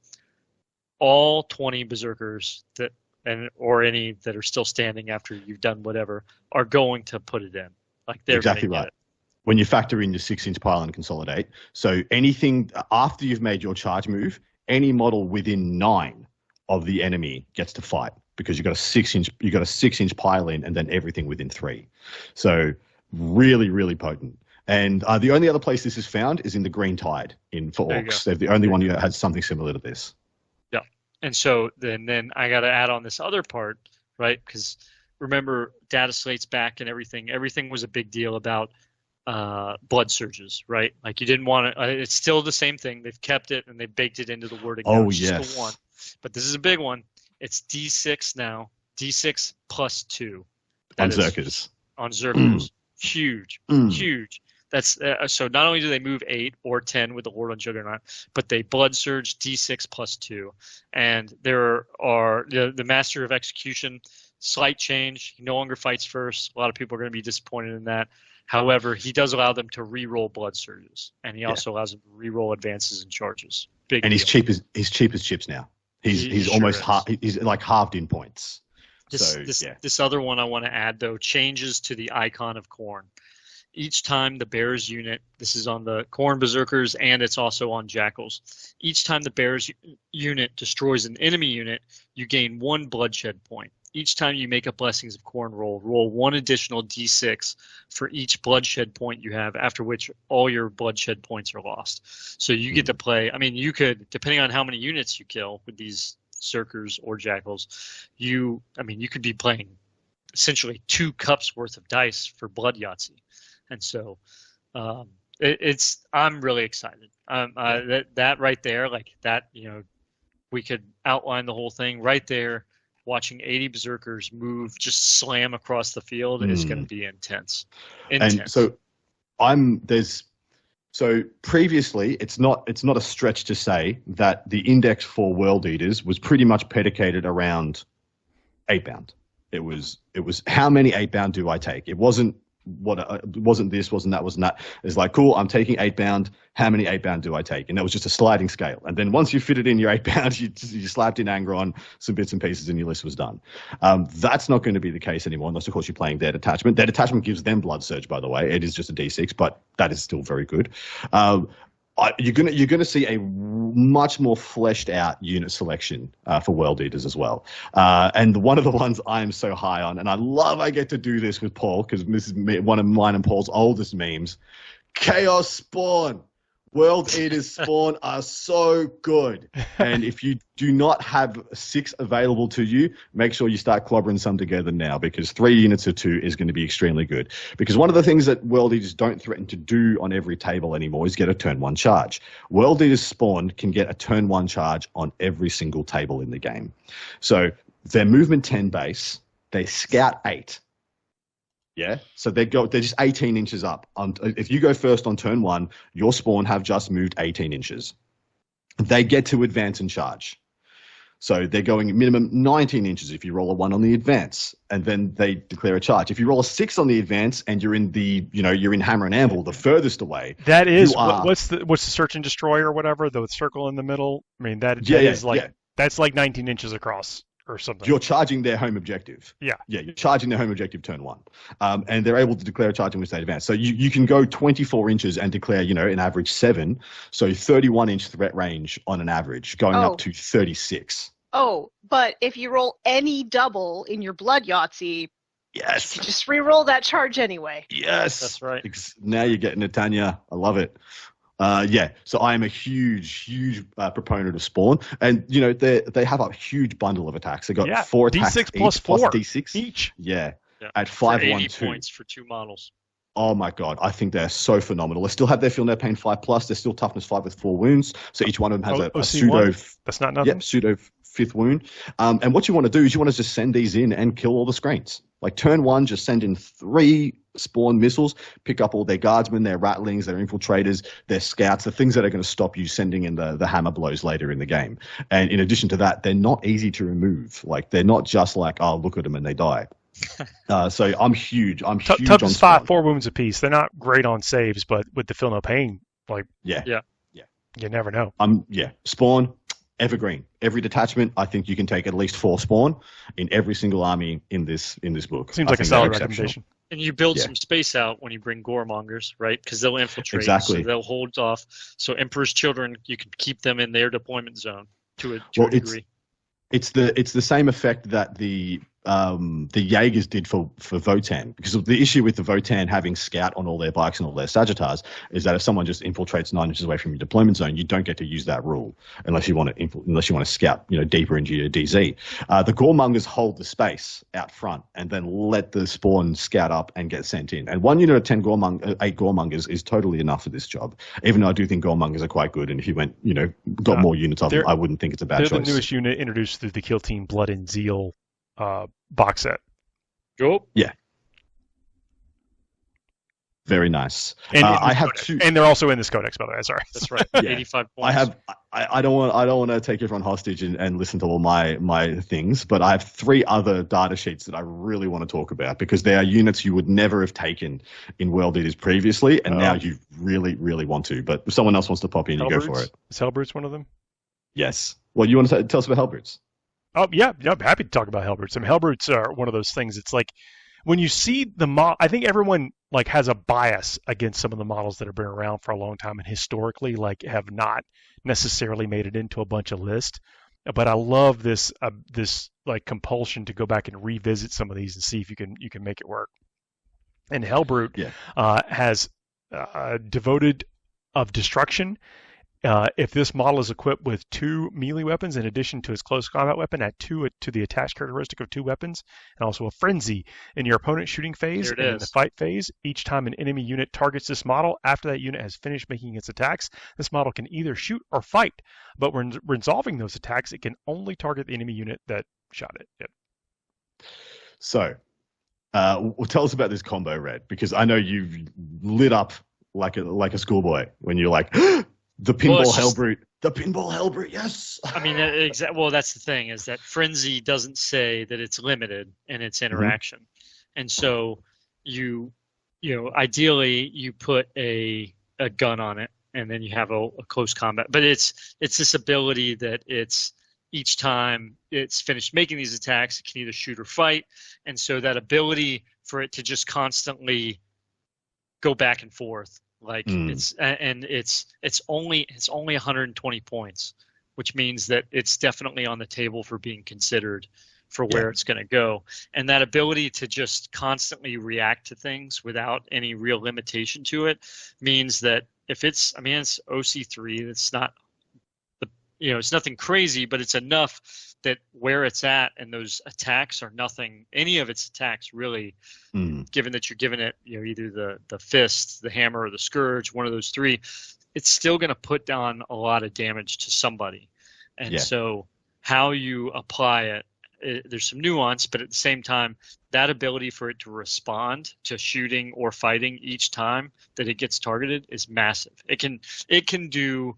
all 20 Berserkers or any that are still standing after you've done whatever are going to put it in. Like they're exactly right. When you factor in your 6-inch pile and consolidate, so anything after you've made your charge move, any model within 9 of the enemy gets to fight because you've got a 6-inch pile in and then everything within 3. So really, really potent. And the only other place this is found is in the Green Tide for Orcs. They're the only one who has something similar to this. And so then I got to add on this other part, right? Because remember, data slates back and everything. Everything was a big deal about blood surges, right? Like you didn't want to. It's still the same thing. They've kept it and they baked it into the wording. Oh yes. The one. But this is a big one. It's D6 now. D6 plus 2. On Zerkers. On Zerkers. Huge. Huge. That's so not only do they move 8 or 10 with the Lord on Juggernaut, but they blood surge D6 plus 2. And there are the Master of Execution, slight change. He no longer fights first. A lot of people are going to be disappointed in that. However, he does allow them to re-roll blood surges, and he also allows them to re-roll advances and charges. Big and deal. he's cheap as chips now. He's almost he's like halved in points. This other one I want to add though changes to the icon of Khorne. Each time the Bears unit, this is on the Khorne Berserkers and it's also on Jackals. Each time the Bears unit destroys an enemy unit, you gain 1 bloodshed point. Each time you make a Blessings of Khorne roll 1 additional D6 for each bloodshed point you have, after which all your bloodshed points are lost. So you get to play, I mean, you could, depending on how many units you kill with these Berserkers or Jackals, you could be playing essentially 2 cups worth of dice for Blood Yahtzee. And so I'm really excited. That right there, like that, we could outline the whole thing right there. Watching 80 berserkers move, just slam across the field is going to be intense. And so previously, it's not a stretch to say that the index for World Eaters was pretty much predicated around 8-bound. It was how many 8-bound do I take? It wasn't this, wasn't that. It's like, cool, I'm taking 8-bound. How many 8-bound do I take? And that was just a sliding scale. And then once you fitted in your 8-bound, you slapped in Angron, some bits and pieces, and your list was done. That's not going to be the case anymore, unless, of course, you're playing Their Detachment. Their Detachment gives them Blood Surge, by the way. It is just a D6, but that is still very good. You're gonna see a much more fleshed out unit selection for World Eaters as well. And one of the ones I'm so high on, and I get to do this with Paul because this is one of mine and Paul's oldest memes. Chaos Spawn. World Eaters Spawn are so good. And if you do not have 6 available to you, make sure you start clobbering some together now, because 3 units of 2 is going to be extremely good. Because one of the things that World Eaters don't threaten to do on every table anymore is get a turn 1 charge. World Eaters Spawn can get a turn 1 charge on every single table in the game. So they're movement 10 base, they scout 8. Yeah, so they're just 18 inches up. If you go first on turn 1, your spawn have just moved 18 inches. They get to advance and charge. So they're going minimum 19 inches if you roll a 1 on the advance, and then they declare a charge. If you roll a 6 on the advance and you're in you're in Hammer and Anvil, the furthest away. That is what's the Search and Destroy or whatever, the circle in the middle. I mean that's like 19 inches across. Or something. You're charging their home objective. Yeah, you're charging their home objective turn 1. And they're able to declare a charge in which they advance. So you can go 24 inches and declare, an average 7. So 31-inch threat range on an average, going up to 36. Oh, but if you roll any double in your Blood Yahtzee, yes, you just re-roll that charge anyway. Yes. That's right. Now you're getting it, Tanya. I love it. So I am a huge proponent of Spawn, and they have a huge bundle of attacks. They got 4 attacks D6 plus 4 plus D6 each. Yeah. At 5/1/2 points for 2 models. Oh my god, I think they're so phenomenal. They still have their Feel No Pain 5+. They're still Toughness 5 with 4 wounds. So each one of them has a pseudo. That's not nothing. Yep, pseudo 5th wound. And what you want to do is you want to just send these in and kill all the screens. Like turn 1, just send in 3 Spawn missiles, pick up all their guardsmen, their rattlings, their infiltrators, their scouts, the things that are going to stop you sending in the hammer blows later in the game. And in addition to that, they're not easy to remove. Like they're not just like, oh, look at them and they die. So I'm huge. I'm huge on Toughness 5, 4 wounds apiece. They're not great on saves, but with the Feel No Pain, yeah, you never know. Spawn. Evergreen. Every detachment, I think you can take at least 4 Spawn in every single army in this book. Seems like a solid recommendation. And you build some space out when you bring Goremongers, right? Because they'll infiltrate, exactly. So they'll hold off. So Emperor's Children, you can keep them in their deployment zone to a degree. It's the same effect that the Jaegers did for Votan, because the issue with the Votan having scout on all their bikes and all their Sagittars is that if someone just infiltrates 9 inches away from your deployment zone, you don't get to use that rule unless you want to scout deeper into your DZ. The Goremongers hold the space out front and then let the spawn scout up and get sent in. And 1 unit of 8 Goremongers is totally enough for this job. Even though I do think Goremongers are quite good, and if you went got more units of them, I wouldn't think it's a bad choice. They're the newest unit introduced through the Kill Team Blood and Zeal box set. Cool. Yeah. Very nice. And I have 2, and they're also in this codex, by the way. Sorry. That's right. 85 points. I don't want to take everyone hostage and listen to all my things, but I have 3 other data sheets that I really want to talk about, because they are units you would never have taken in World Eaters previously, and now you really, really want to. But if someone else wants to pop in, you go for it. Is Hellbrutes one of them? Yes. Well, you want to tell us about Hellbrutes? Oh, yeah, I'm happy to talk about Hellbrutes. I mean, Hellbrutes are one of those things. It's like when you see I think everyone has a bias against some of the models that have been around for a long time and historically have not necessarily made it into a bunch of lists. But I love this compulsion to go back and revisit some of these and see if you can make it work. And Hellbrute has Devoted of Destruction If this model is equipped with 2 melee weapons in addition to its close combat weapon, add 2 to the attached characteristic of 2 weapons, and also a frenzy in your opponent's shooting phase and in the fight phase. Each time an enemy unit targets this model, after that unit has finished making its attacks, this model can either shoot or fight. But when resolving those attacks, it can only target the enemy unit that shot it. Yep. So, tell us about this combo, Red, because I know you've lit up like a schoolboy when you're like, the pinball hellbrute. The pinball hellbrute, yes. I mean, well, that's the thing, is that frenzy doesn't say that it's limited in its interaction. And so you ideally you put a gun on it, and then you have a close combat. But it's this ability that it's each time it's finished making these attacks, it can either shoot or fight. And so that ability for it to just constantly go back and forth, like it's only 120 points, which means that it's definitely on the table for being considered for where it's going to go. And that ability to just constantly react to things without any real limitation to it means that if it's OC3, it's not it's nothing crazy, but it's enough that where it's at and those attacks are nothing, any of its attacks really, given that you're giving it either the fist, the hammer, or the scourge, one of those three, it's still going to put down a lot of damage to somebody. And so how you apply it, there's some nuance, but at the same time, that ability for it to respond to shooting or fighting each time that it gets targeted is massive. It can do.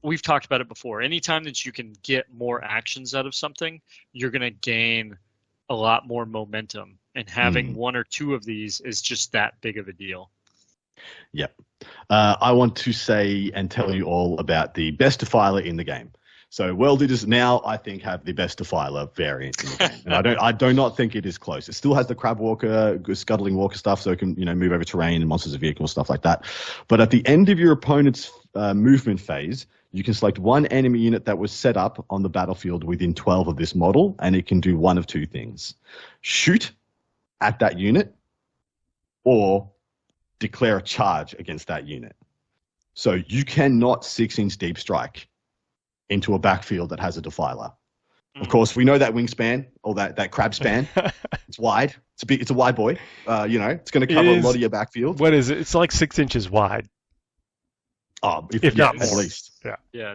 We've talked about it before. Anytime that you can get more actions out of something, you're going to gain a lot more momentum. And having one or two of these is just that big of a deal. Yep. I want to say and tell you all about the best defiler in the game. So World Eaters now, I think, have the best defiler variant in the game. And I do not think it is close. It still has the crab walker, scuttling walker stuff, so it can move over terrain and monsters and vehicles, stuff like that. But at the end of your opponent's movement phase, you can select one enemy unit that was set up on the battlefield within 12 of this model, and it can do one of two things. Shoot at that unit, or declare a charge against that unit. So you cannot 6-inch deep strike into a backfield that has a defiler. Of course, we know that wingspan, or that crab span. It's wide. It's a wide boy. It's going to cover a lot of your backfield. What is it? It's like 6 inches wide. If not more. At least. Yeah.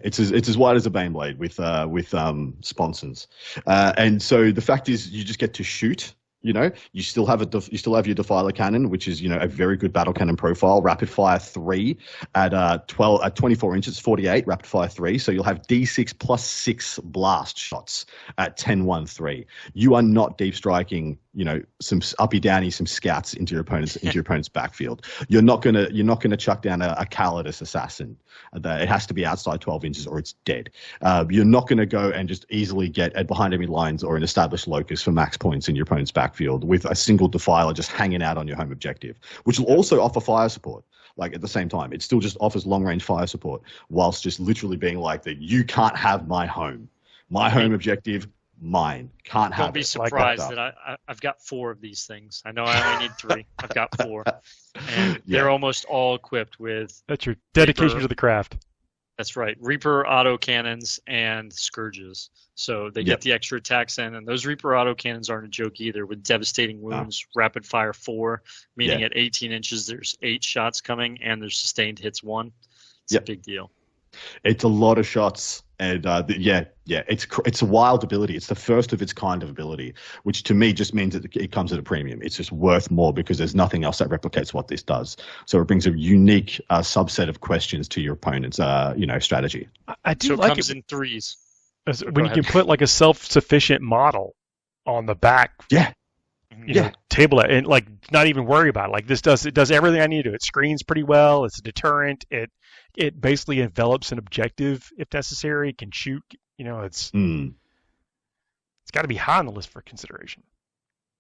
It's as wide as a Baneblade with sponsons. And so the fact is, you just get to shoot. You still have your Defiler cannon, which is a very good battle cannon profile. Rapid fire 3 at 24 inches, 48 rapid fire 3. So you'll have D6 plus 6 blast shots at 10-1-3. You are not deep striking some uppy downy, some scouts into your opponent's backfield. You're not gonna chuck down a Calidus assassin. It has to be outside 12 inches or it's dead. You're not gonna go and just easily get behind enemy lines or an established locus for max points in your opponent's backfield with a single defiler just hanging out on your home objective, which will also offer fire support. Like at the same time, it still just offers long range fire support whilst just literally being like that. You can't have my home objective. Mine can't have. Don't be surprised that I've got 4 of these things. I know I only need 3. I've got 4, and they're almost all equipped with. That's your dedication to the craft. That's right, Reaper auto cannons and scourges. So they get the extra attacks in, and those Reaper auto cannons aren't a joke either. With devastating wounds, rapid fire 4, meaning at 18 inches there's 8 shots coming, and there's sustained hits 1. It's a big deal. It's a lot of shots, and it's a wild ability. It's the first of its kind of ability, which to me just means that it comes at a premium. It's just worth more because there's nothing else that replicates what this does. So it brings a unique subset of questions to your opponent's strategy. I do so like it comes in 3s. When you can put like a self-sufficient model on the back. Table it and not even worry about it. Like it does everything I need to. It screens pretty well. It's a deterrent. It basically envelops an objective if necessary. It can shoot. It's got to be high on the list for consideration.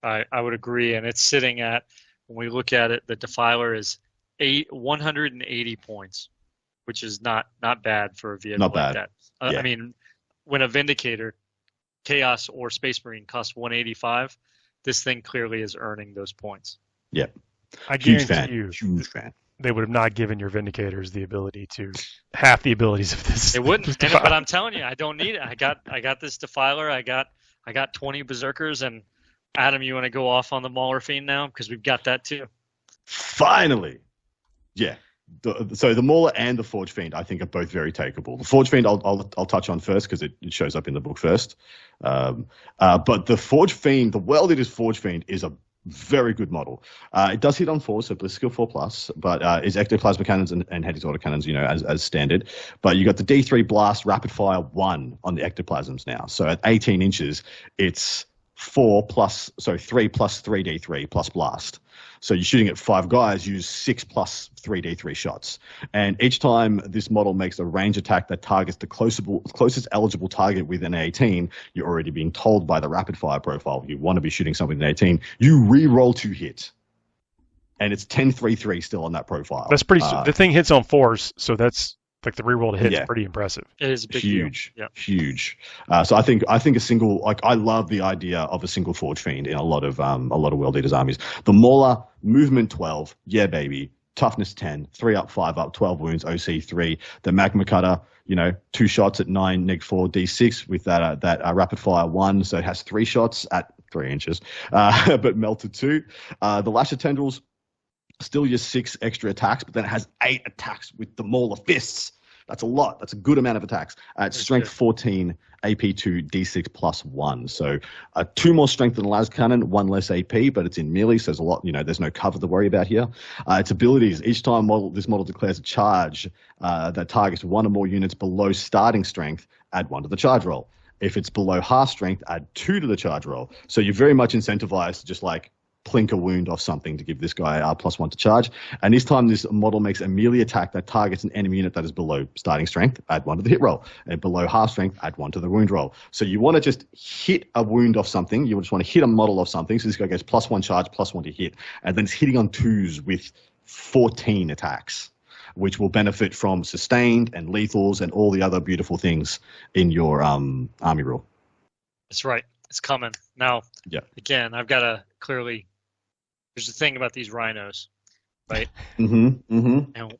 I would agree, and it's sitting at, when we look at it, the Defiler is 180 points, which is not bad for a vehicle like that. I mean, when a Vindicator, Chaos, or Space Marine costs 185. This thing clearly is earning those points. Yep. I guarantee you, huge fan. they would have not given your Vindicators the ability to half the abilities of this. They wouldn't. But I'm telling you, I don't need it. I got this Defiler. I got 20 Berserkers, and Adam, you want to go off on the Mauler Fiend now because we've got that too. Finally, yeah. So the Mauler and the Forge Fiend, I think, are both very takeable. The Forge Fiend, I'll touch on first because it shows up in the book first. But the Forge Fiend, the World Eater's Forge Fiend, is a very good model. It does hit on 4, so Bliss Skill 4+, but is Ectoplasma Cannons and Head Exalted Cannons, as standard. But you got the D3 Blast Rapid Fire 1 on the Ectoplasms now. So at 18 inches, it's 3 plus 3D3 plus Blast. So you're shooting at 5 guys, use 6 plus 3D3 shots. And each time this model makes a range attack that targets the closest eligible target within 18, you're already being told by the rapid fire profile you want to be shooting something in 18. You re-roll to hit. And it's 10-3-3 still on that profile. That's pretty. The thing hits on 4s, so that's like the reroll to hit is pretty impressive. It is a big huge, deal. huge. So I think a single, like, I love the idea of a single Forge Fiend in a lot of World Eaters armies. The Mauler, movement 12, yeah baby, toughness 10, 3 up, 5 up, 12 wounds, OC 3. The Magma Cutter, 2 shots at 9, -4 D6 with that rapid fire 1, so it has 3 shots at 3 inches, but melted 2. The Lasher Tendrils, still your 6 extra attacks, but then it has 8 attacks with the Mauler Fists. That's a lot. That's a good amount of attacks. It's strength 14, AP 2, D6 plus 1. So 2 more strength than the Las Cannon, 1 less AP, but it's in melee, so there's a lot. There's no cover to worry about here. Its abilities: each time this model declares a charge that targets 1 or more units below starting strength, add 1 to the charge roll. If it's below half strength, add 2 to the charge roll. So you're very much incentivized to just like plink a wound off something to give this guy +1 to charge. And this time this model makes a melee attack that targets an enemy unit that is below starting strength, add 1 to the hit roll. And below half strength, add 1 to the wound roll. So you want to just hit a wound off something. You just want to hit a model off something. So this guy gets +1 charge, +1 to hit. And then it's hitting on 2s with 14 attacks, which will benefit from sustained and lethals and all the other beautiful things in your army rule. That's right. It's coming. Now, again, I've got to clearly... There's the thing about these rhinos, right? And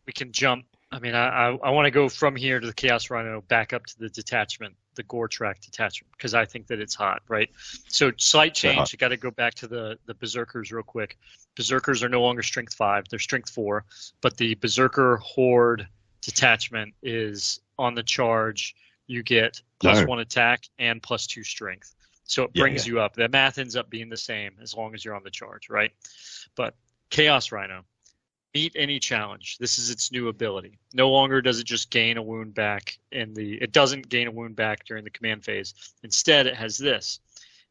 we can jump. I mean, I want to go from here to the Chaos Rhino back up to the detachment, the Gore Track detachment, because I think that it's hot, right? So slight change. You got to go back to the Berserkers real quick. Berserkers are no longer strength 5. They're strength 4. But the Berserker Horde detachment is on the charge. You get +1 attack and +2 strength. So it brings you up. The math ends up being the same as long as you're on the charge, right? But Chaos Rhino, meet any challenge. This is its new ability. No longer does it just gain a wound back it doesn't gain a wound back during the command phase. Instead, it has this.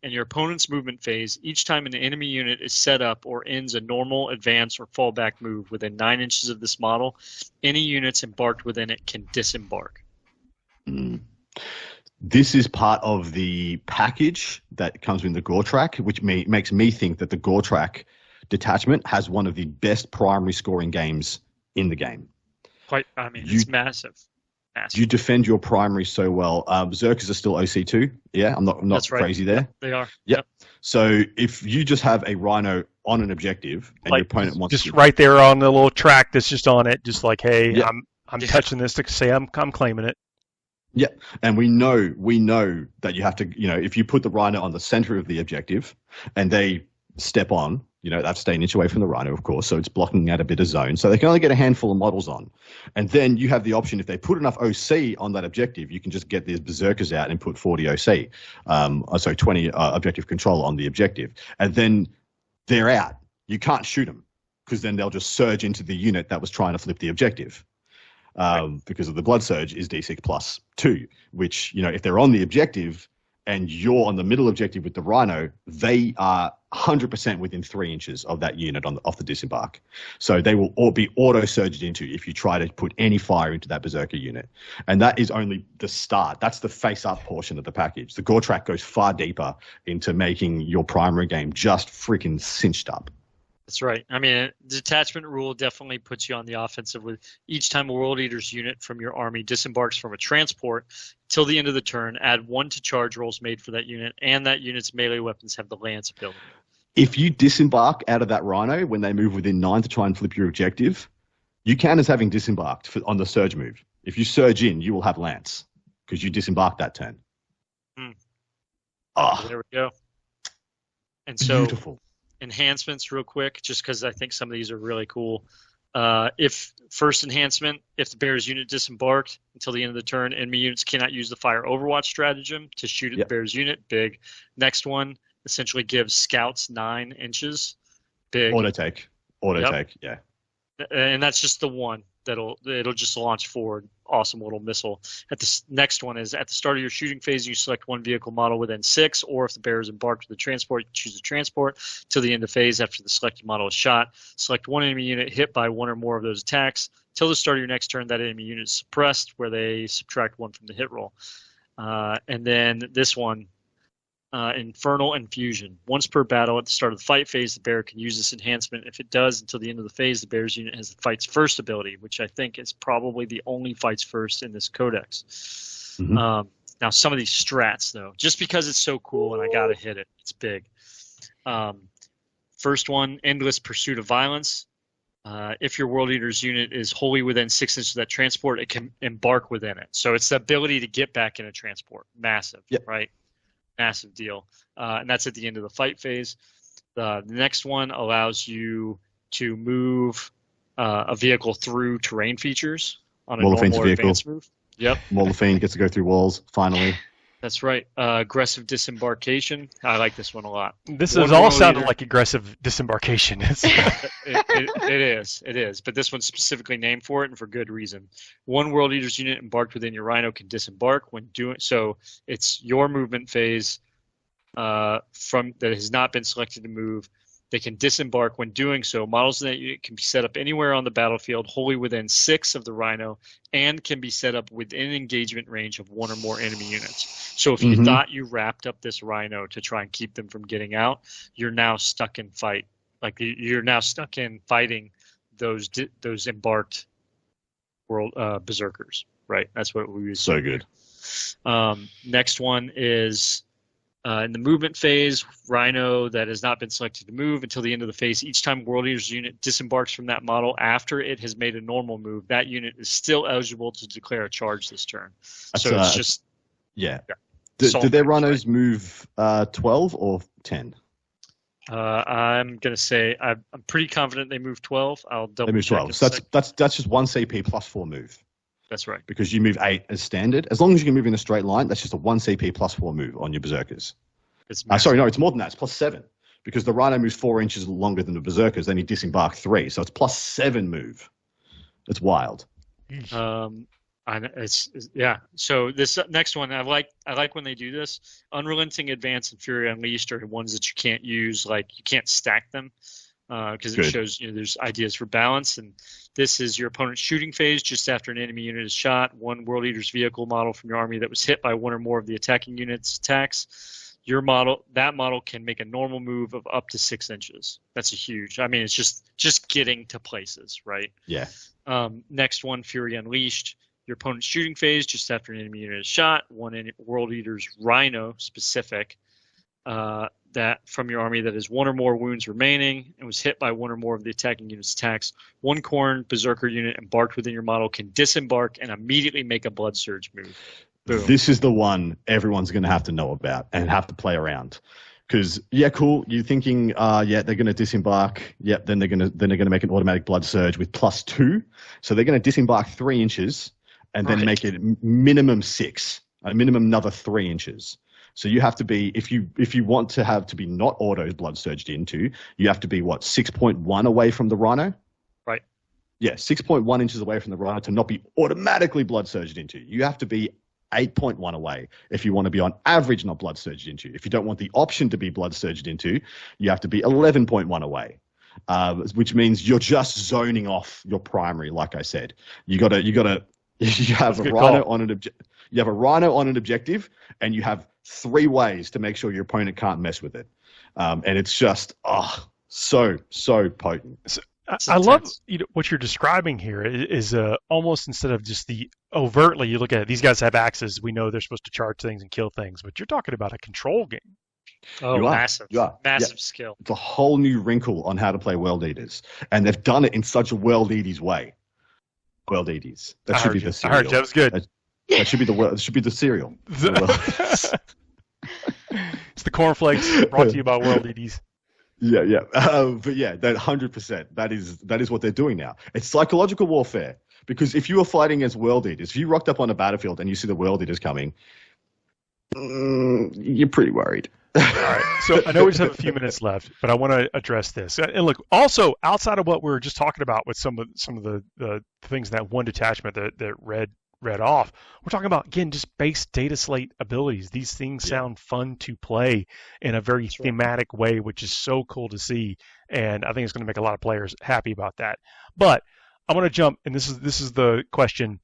In your opponent's movement phase, each time an enemy unit is set up or ends a normal advance or fallback move within 9 inches of this model, any units embarked within it can disembark. This is part of the package that comes with the Gore Track, which makes me think that the Gore Track detachment has one of the best primary scoring games in the game. It's massive. You defend your primary so well. Berserkers are still OC2. Yeah, I'm not crazy there. They are. Yep. So if you just have a Rhino on an objective and your opponent wants just right there on the little track that's just on it, just like, hey, I'm touching this to say I'm claiming it. Yeah, and we know that you have to, if you put the Rhino on the center of the objective and they step on, they have to stay an inch away from the Rhino, of course, so it's blocking out a bit of zone. So they can only get a handful of models on. And then you have the option, if they put enough OC on that objective, you can just get these Berserkers out and put 40 OC, 20 objective control on the objective. And then they're out. You can't shoot them because then they'll just surge into the unit that was trying to flip the objective. Because of the blood surge is D6 plus 2, which, if they're on the objective and you're on the middle objective with the Rhino, they are 100% within 3 inches of that unit off the disembark. So they will all be auto-surged into if you try to put any fire into that Berserker unit. And that is only the start. That's the face-up portion of the package. The Gore Track goes far deeper into making your primary game just freaking cinched up. That's right. I mean, the detachment rule definitely puts you on the offensive with each time a World Eater's unit from your army disembarks from a transport till the end of the turn, add 1 to charge rolls made for that unit, and that unit's melee weapons have the lance ability. If you disembark out of that Rhino when they move within 9 to try and flip your objective, You count as having disembarked on the surge move. If you surge in, you will have lance because you disembarked that turn. So there we go. And so beautiful. Enhancements real quick, just because I think some of these are really cool. If first enhancement, if the bear's unit disembarked until the end of the turn, enemy units cannot use the fire overwatch stratagem to shoot at the bear's unit. Big. Next one essentially gives scouts 9 inches. Big. Auto take, yeah. And that's just the one it'll just launch forward. Awesome little missile. At the next one is at the start of your shooting phase, you select one vehicle model within 6, or if the bear is embarked with a transport, you choose a transport. Till the end of phase, after the selected model is shot, select one enemy unit hit by one or more of those attacks. Till the start of your next turn, that enemy unit is suppressed, where they subtract 1 from the hit roll. And then this one, Infernal Infusion. Once per battle at the start of the fight phase, the bear can use this enhancement. If it does, until the end of the phase, the bear's unit has the fight's first ability, which I think is probably the only fights first in this codex. Now, some of these strats, though, just because it's so cool and I got to hit it, it's big. First one, Endless Pursuit of Violence. If your World Eater's unit is wholly within 6 inches of that transport, it can embark within it. So it's the ability to get back in a transport. Massive, right? Massive deal. And that's at the end of the fight phase. The next one allows you to move a vehicle through terrain features on a normal or advanced move. Yep. Molafine gets to go through walls, finally. That's right. Aggressive disembarkation. I like this one a lot. This is all sounding like aggressive disembarkation. It is. But this one's specifically named for it and for good reason. One World Eater's unit embarked within your Rhino can disembark when doing so. It's your movement phase that has not been selected to move. They can disembark when doing so. Models in that unit can be set up anywhere on the battlefield, wholly within 6 of the Rhino, and can be set up within engagement range of 1 or more enemy units. So if you thought you wrapped up this Rhino to try and keep them from getting out, you're now stuck in fight. Like you're now stuck in fighting those embarked world berserkers. Right. That's what we use. So good. Next one is. In the movement phase, Rhino that has not been selected to move until the end of the phase. Each time World Eater's unit disembarks from that model after it has made a normal move, that unit is still eligible to declare a charge this turn. So it's just... Yeah. Did their Rhinos move 12 or 10? I'm going to say I'm pretty confident they move 12. I'll double check. They move 12. So that's just 1 CP plus 4 move. That's right. Because you move 8 as standard. As long as you can move in a straight line, that's just a 1 CP plus 4 move on your Berserkers. It's more than that. It's plus 7. Because the Rhino moves 4 inches longer than the Berserkers, then you disembark 3. So it's plus 7 move. It's wild. So this next one, I like when they do this. Unrelenting Advance and Fury Unleashed are ones that you can't use. Like you can't stack them. Because it shows there's ideas for balance, and this is your opponent's shooting phase just after an enemy unit is shot. One World Eater's vehicle model from your army that was hit by 1 or more of the attacking units attacks. That model can make a normal move of up to 6 inches. That's a huge. I mean, it's just getting to places, right? Yeah. Next one, Fury Unleashed. Your opponent's shooting phase just after an enemy unit is shot. One World Eater's Rhino specific. That from your army that has 1 or more wounds remaining and was hit by 1 or more of the attacking unit's attacks. 1 Khorne Berserker unit embarked within your model can disembark and immediately make a Blood Surge move. Boom. This is the one everyone's going to have to know about and have to play around. Because cool. You're thinking, they're going to disembark. Yep, then they're going to make an automatic Blood Surge with plus 2. So they're going to disembark 3 inches and then make it minimum 6, a minimum another 3 inches. So you have to be, if you want to be not auto blood surged into, you have to be 6.1 away from the Rhino? Right. Yeah, 6.1 inches away from the Rhino to not be automatically blood surged into. You have to be 8.1 away if you want to be on average not blood surged into. If you don't want the option to be blood surged into, you have to be 11.1 away. Which means you're just zoning off your primary, like I said. You have a Rhino on an objective. You have a Rhino on an objective, and you have 3 ways to make sure your opponent can't mess with it. And it's just, so potent. So, I love what you're describing here is almost instead of just the overtly, you look at it, these guys have axes. We know they're supposed to charge things and kill things, but you're talking about a control game. Oh, massive. Massive skill. It's a whole new wrinkle on how to play World Eaters. And they've done it in such a World Eaters way. World Eddies. That I should heard be you. the I cereal. heard you. That was good. That should be the should be the cereal. It's the cornflakes brought to you by World Eddies. Yeah. But yeah, that 100%. That is what they're doing now. It's psychological warfare. Because if you were fighting as World Eaters, if you rocked up on a battlefield and you see the World Eaters coming, you're pretty worried. All right. So I know we just have a few minutes left, but I want to address this. And look, also outside of what we were just talking about with some of the things in that one detachment that read off, we're talking about again just base data slate abilities. These things sound fun to play in a very thematic way, which is so cool to see, and I think it's going to make a lot of players happy about that. But I want to jump, and this is the question: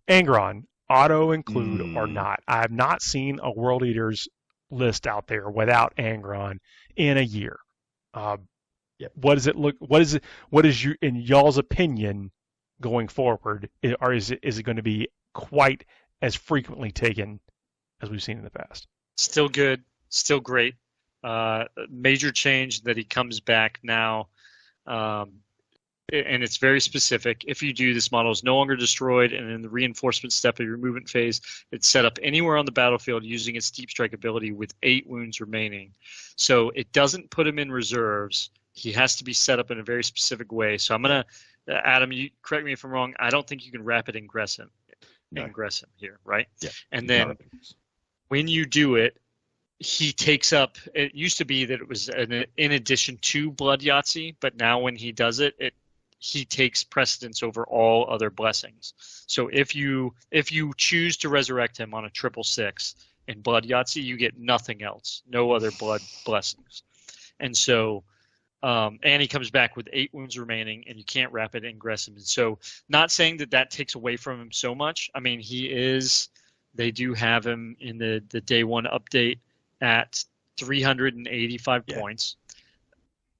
Angron, auto include or not? I have not seen a World Eaters list out there without Angron in a year. What does it look? What is you in y'all's opinion going forward? Or is it going to be quite as frequently taken as we've seen in the past? Still good, still great. Major change that he comes back now. And it's very specific. If you do, this model is no longer destroyed, and in the reinforcement step of your movement phase, it's set up anywhere on the battlefield using its deep strike ability with 8 wounds remaining. So it doesn't put him in reserves. He has to be set up in a very specific way. So I'm going to, Adam, you correct me if I'm wrong, I don't think you can rapid ingress him here, right? Yeah. And then when you do it, he takes up, it used to be that it was in addition to Blood Yahtzee, but now when he does it, he takes precedence over all other blessings. So if you choose to resurrect him on a 666 in Blood Yahtzee, you get nothing else, no other blood blessings. And so, and he comes back with 8 wounds remaining, and you can't rapid ingress him. And so, not saying that takes away from him so much. I mean, they do have him in the day one update at 385 points.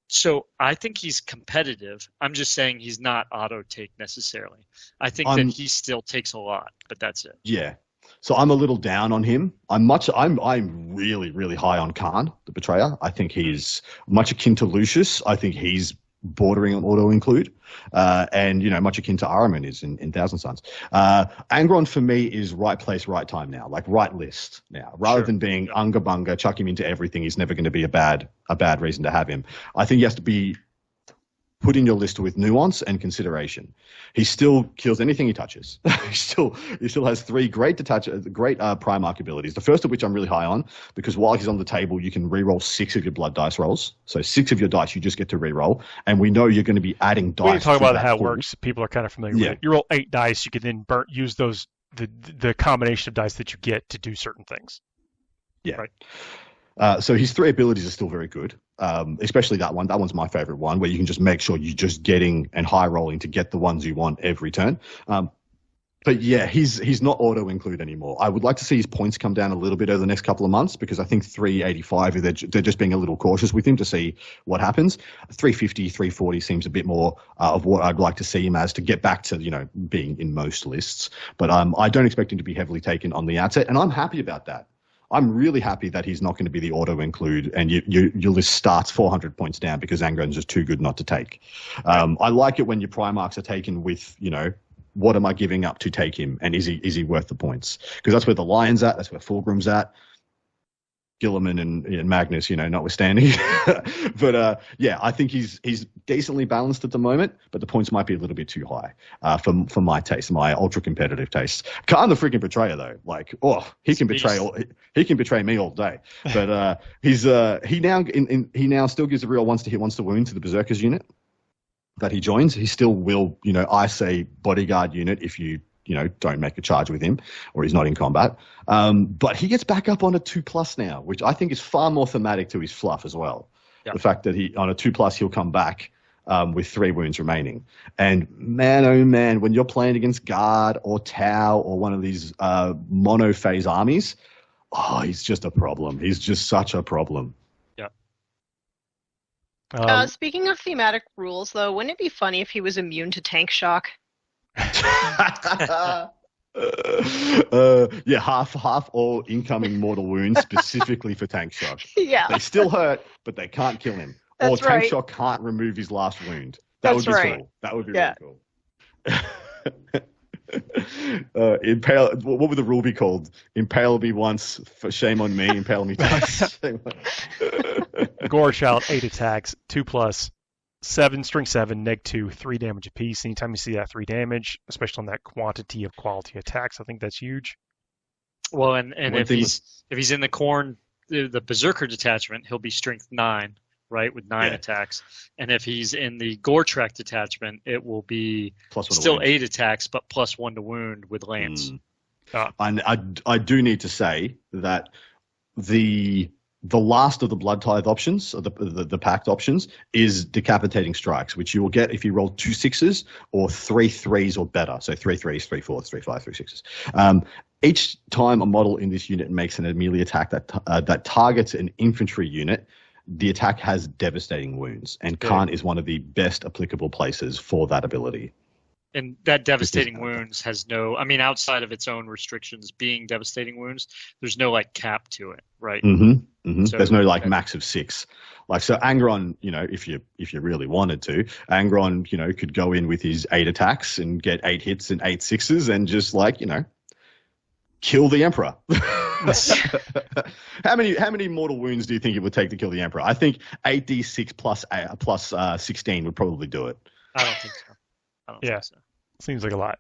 So I think he's competitive. I'm just saying he's not auto take necessarily. I think that he still takes a lot, but that's it. Yeah. So I'm a little down on him. I'm really, really high on Khan, the Betrayer. I think he's much akin to Lucius. I think he's bordering on auto include, and much akin to Ahriman is in Thousand Suns. Angron for me is right place, right time now, like right list now, rather than being unga bunga, chuck him into everything. He's never going to be a bad reason to have him. I think he has to be put in your list with nuance and consideration. He still kills anything he touches. he still has 3 great Primarch abilities. The first of which I'm really high on, because while he's on the table, you can reroll 6 of your blood dice rolls. So 6 of your dice you just get to reroll, and we know you're going to be adding dice. When you talk about how it works, people are kind of familiar with it. You roll 8 dice, you can then use those the combination of dice that you get to do certain things. Yeah. Right. So his 3 abilities are still very good, especially that one. That one's my favorite one, where you can just make sure you're just getting and high rolling to get the ones you want every turn. But yeah, he's not auto include anymore. I would like to see his points come down a little bit over the next couple of months, because I think 385, they're just being a little cautious with him to see what happens. 350, 340 seems a bit more of what I'd like to see him as, to get back to being in most lists. But I don't expect him to be heavily taken on the outset, and I'm happy about that. I'm really happy that he's not going to be the auto include, and your list starts 400 points down because Angron's just too good not to take. I like it when your Primarchs are taken with, what am I giving up to take him, and is he worth the points? Because that's where the Lion's at, that's where Fulgrim's at, Gilliman and Magnus, notwithstanding. But yeah, I think he's decently balanced at the moment, but the points might be a little bit too high for my taste, my ultra competitive taste. Khan the freaking Betrayer though, he can betray me all day. But he now still gives a real once to wound to the Berserkers unit that he joins. He still will, I say bodyguard unit if you don't make a charge with him or he's not in combat. But he gets back up on a 2+ now, which I think is far more thematic to his fluff as well. Yep. The fact that on a 2+, he'll come back with 3 wounds remaining. And man, oh man, when you're playing against Guard or Tau or one of these monophase armies, he's just a problem. He's just such a problem. Yeah. Speaking of thematic rules, though, wouldn't it be funny if he was immune to tank shock? Yeah, half all incoming mortal wounds specifically for tank shock. Yeah. They still hurt, but they can't kill him. That's or tank right. shock can't remove his last wound. That would be cool. That would be really cool. Impale. What would the rule be called? Impale me once, for shame on me. Impale me twice. Shame on... Gore Shout, 8 attacks, 2+, 7, string 7, -2, 3 damage apiece. Anytime you see that 3 damage, especially on that quantity of quality attacks, I think that's huge. Well, and if he's in the Khorne, the Berserker detachment, he'll be strength 9, right, with 9 attacks. And if he's in the Gore-Trek detachment, it will be still 8 attacks, but +1 to wound with lance. And I do need to say that the last of the Blood Tithe options, the packed options, is Decapitating Strikes, which you will get if you roll 2 6s or 3 3s or better. So 3 3s, 3 4s, 3 5s, 3 6s. Each time a model in this unit makes an melee attack that targets an infantry unit, the attack has devastating wounds, and Khorne is one of the best applicable places for that ability. And that devastating wounds has no, I mean, outside of its own restrictions being devastating wounds, there's no like cap to it, right? So, there's no like max of 6. Like, so Angron, if you really wanted to, Angron, could go in with his 8 attacks and get 8 hits and 8 6s and just like, kill the Emperor. How many mortal wounds do you think it would take to kill the Emperor? I think 8d6 plus 16 would probably do it. I don't think so. Think so. Seems like a lot.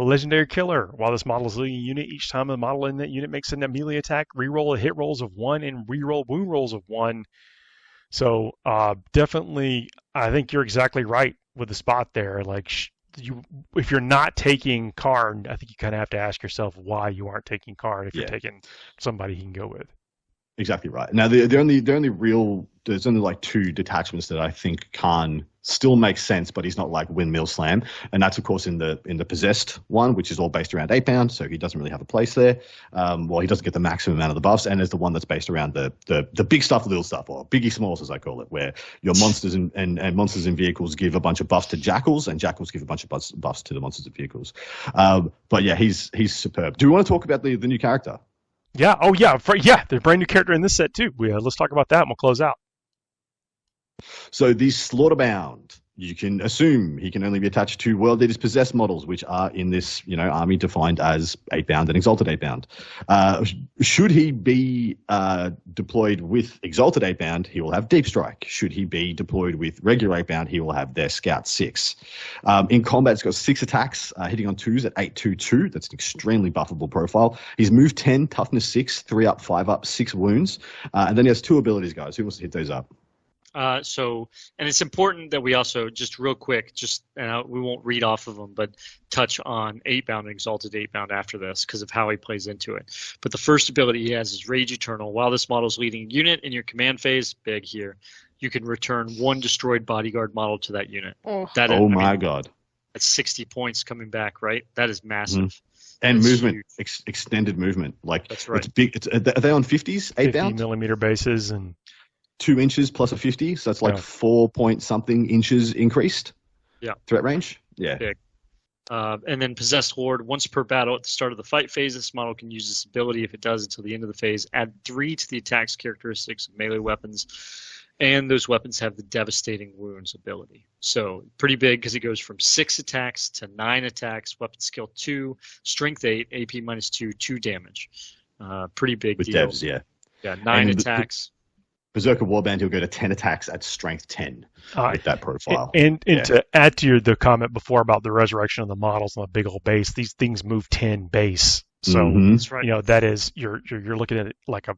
Legendary Killer. While this model is leading a unit, each time a model in that unit makes a melee attack, reroll hit rolls of 1 and reroll wound rolls of 1. So definitely, I think you're exactly right with the spot there. Like, if you're not taking Khorne, I think you kind of have to ask yourself why you aren't taking Khorne if you're taking somebody he can go with. Exactly right. Now, there's only like 2 detachments that I think Khorne still makes sense, but he's not like Windmill Slam, and that's of course in the Possessed one, which is all based around 8 pound, so he doesn't really have a place there. Well, he doesn't get the maximum amount of the buffs, and there's the one that's based around the big stuff, little stuff, or biggie smalls as I call it, where your monsters and monsters and vehicles give a bunch of buffs to jackals, and jackals give a bunch of buffs to the monsters and vehicles. But yeah, he's superb. Do we want to talk about the new character? Yeah. Oh, yeah. There's a brand new character in this set, too. Let's talk about that, and we'll close out. So the Slaughterbound, you can assume he can only be attached to World Leaders Possessed models, which are in this, army defined as 8 bound and Exalted 8 bound. Should he be deployed with Exalted 8 bound, he will have Deep Strike. Should he be deployed with regular 8 bound, he will have their Scout 6. In combat, it's got 6 attacks, hitting on 2s at 8/2/2. That's an extremely buffable profile. He's move 10, toughness 6, 3 up, 5 up, 6 wounds. And then he has 2 abilities, guys. Who wants to hit those up? And it's important that we also, just real quick, we won't read off of them, but touch on 8 bound and Exalted 8 bound after this because of how he plays into it. But the first ability he has is Rage Eternal. While this model is leading a unit in your command phase, big here, you can return 1 destroyed bodyguard model to that unit. My God. That's 60 points coming back, right? That is massive. And that's movement, extended movement. Like, that's right. It's big. Are they on 50s, 8 bound? 50mm bases and 2 inches plus a 50, so that's like 4 point something inches increased. Threat range. Big. And then Possessed Lord, once per battle at the start of the fight phase, this model can use this ability. If it does until the end of the phase, add 3 to the attack's characteristics of melee weapons, and those weapons have the Devastating Wounds ability. So pretty big because it goes from 6 attacks to 9 attacks, weapon skill 2, strength 8, AP -2, 2 damage. Pretty big with deal. Devs, yeah. Yeah, 9 attacks. Berserker Warband, he'll go to 10 attacks at strength 10 with that profile. And to add to the comment before about the resurrection of the models on the big old base, these things move 10 base. So that's right. That is you're looking at it like a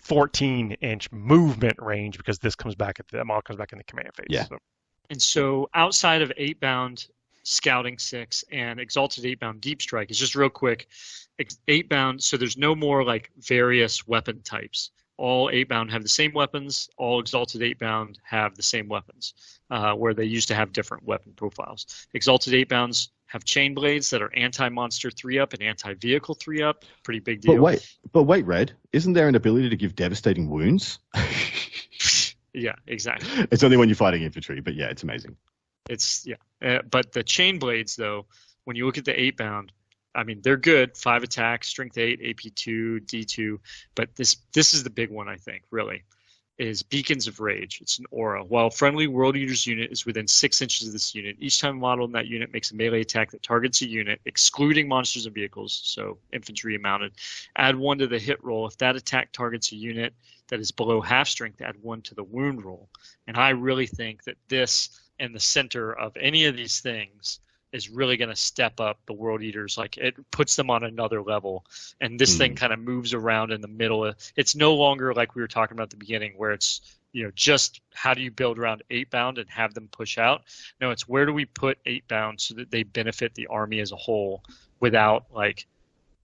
14-inch movement range because that model comes back in the command phase. Yeah. So. And so outside of 8 bound Scouting 6 and Exalted 8 bound Deep Strike, it's just real quick. 8 bound, so there's no more like various weapon types. All 8 bound have the same weapons. All Exalted 8 bound have the same weapons, where they used to have different weapon profiles. Exalted 8 bounds have chain blades that are anti-monster 3-up and anti-vehicle 3-up. Pretty big deal. But wait, Red, isn't there an ability to give devastating wounds? Yeah, exactly. It's only when you're fighting infantry, but yeah, it's amazing. But the chain blades, though, when you look at the 8 bound, I mean, they're good. 5 attacks, strength 8, AP 2, D2. But this is the big one, I think, really. is Beacons of Rage. It's an aura. While a friendly World Eater's unit is within 6 inches of this unit, each time a model in that unit makes a melee attack that targets a unit, excluding monsters and vehicles, so infantry and mounted, add 1 to the hit roll. If that attack targets a unit that is below half strength, add 1 to the wound roll. And I really think that this in the center of any of these things is really going to step up the World Eaters. Like, it puts them on another level. And this thing kind of moves around in the middle. It's no longer like we were talking about at the beginning, where it's, just how do you build around 8-bound and have them push out? No, it's where do we put 8-bound so that they benefit the army as a whole without, like,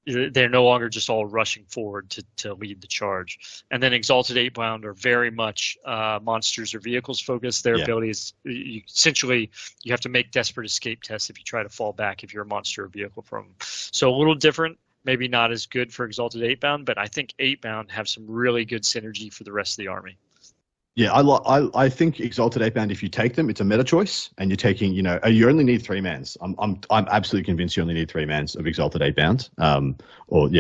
they're no longer just all rushing forward to lead the charge. And then Exalted 8-bound are very much monsters or vehicles focused. Their ability is essentially you have to make desperate escape tests if you try to fall back if you're a monster or vehicle from them. So a little different, maybe not as good for Exalted 8-bound, but I think 8-bound have some really good synergy for the rest of the army. Yeah, I think Exalted 8-bound, if you take them, it's a meta choice, and you're taking, you only need 3-mans. I'm absolutely convinced you only need 3-mans of Exalted 8-bound,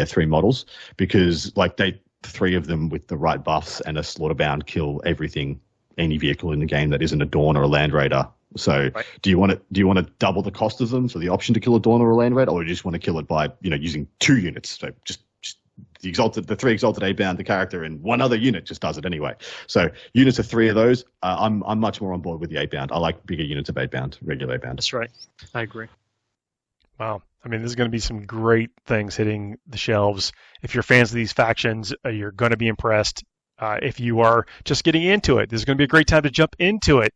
3 models, because like 3 of them with the right buffs and a Slaughterbound kill everything, any vehicle in the game that isn't a Dawn or a Land Raider. So do you want to double the cost of them, so the option to kill a Dawn or a Land Raider, or do you just want to kill it by using 2 units? So just the 3 Exalted 8-bound, the character, and 1 other unit just does it anyway. So units of 3 of those, I'm much more on board with the 8-bound. I like bigger units of 8-bound, regular 8-bound. That's right. I agree. Wow. I mean, there's going to be some great things hitting the shelves. If you're fans of these factions, you're going to be impressed. If you are just getting into it, this is going to be a great time to jump into it.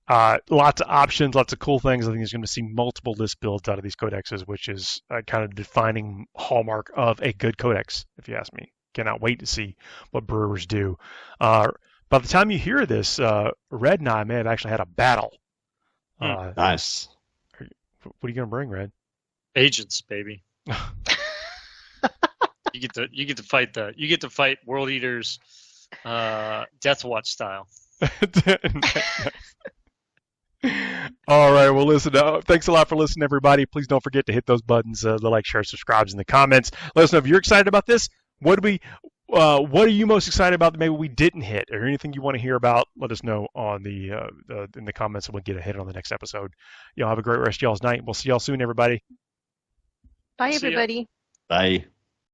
Lots of options, lots of cool things. I think you're going to see multiple list builds out of these codexes, which is kind of defining hallmark of a good codex, if you ask me. Cannot wait to see what brewers do. By the time you hear this, Red and I may have actually had a battle. Nice. What are you going to bring, Red? Agents, baby. You get to fight World Eaters, Death Watch style. All right, well, listen, thanks a lot for listening, everybody. Please don't forget to hit those buttons, the like, share, subscribes in the comments. Let us know if you're excited about this. What are you most excited about that maybe we didn't hit, or anything you want to hear about? Let us know on in the comments, and we'll get a hit on the next episode. Y'all have a great rest of y'all's night. We'll see y'all soon, everybody. Bye, everybody. Bye.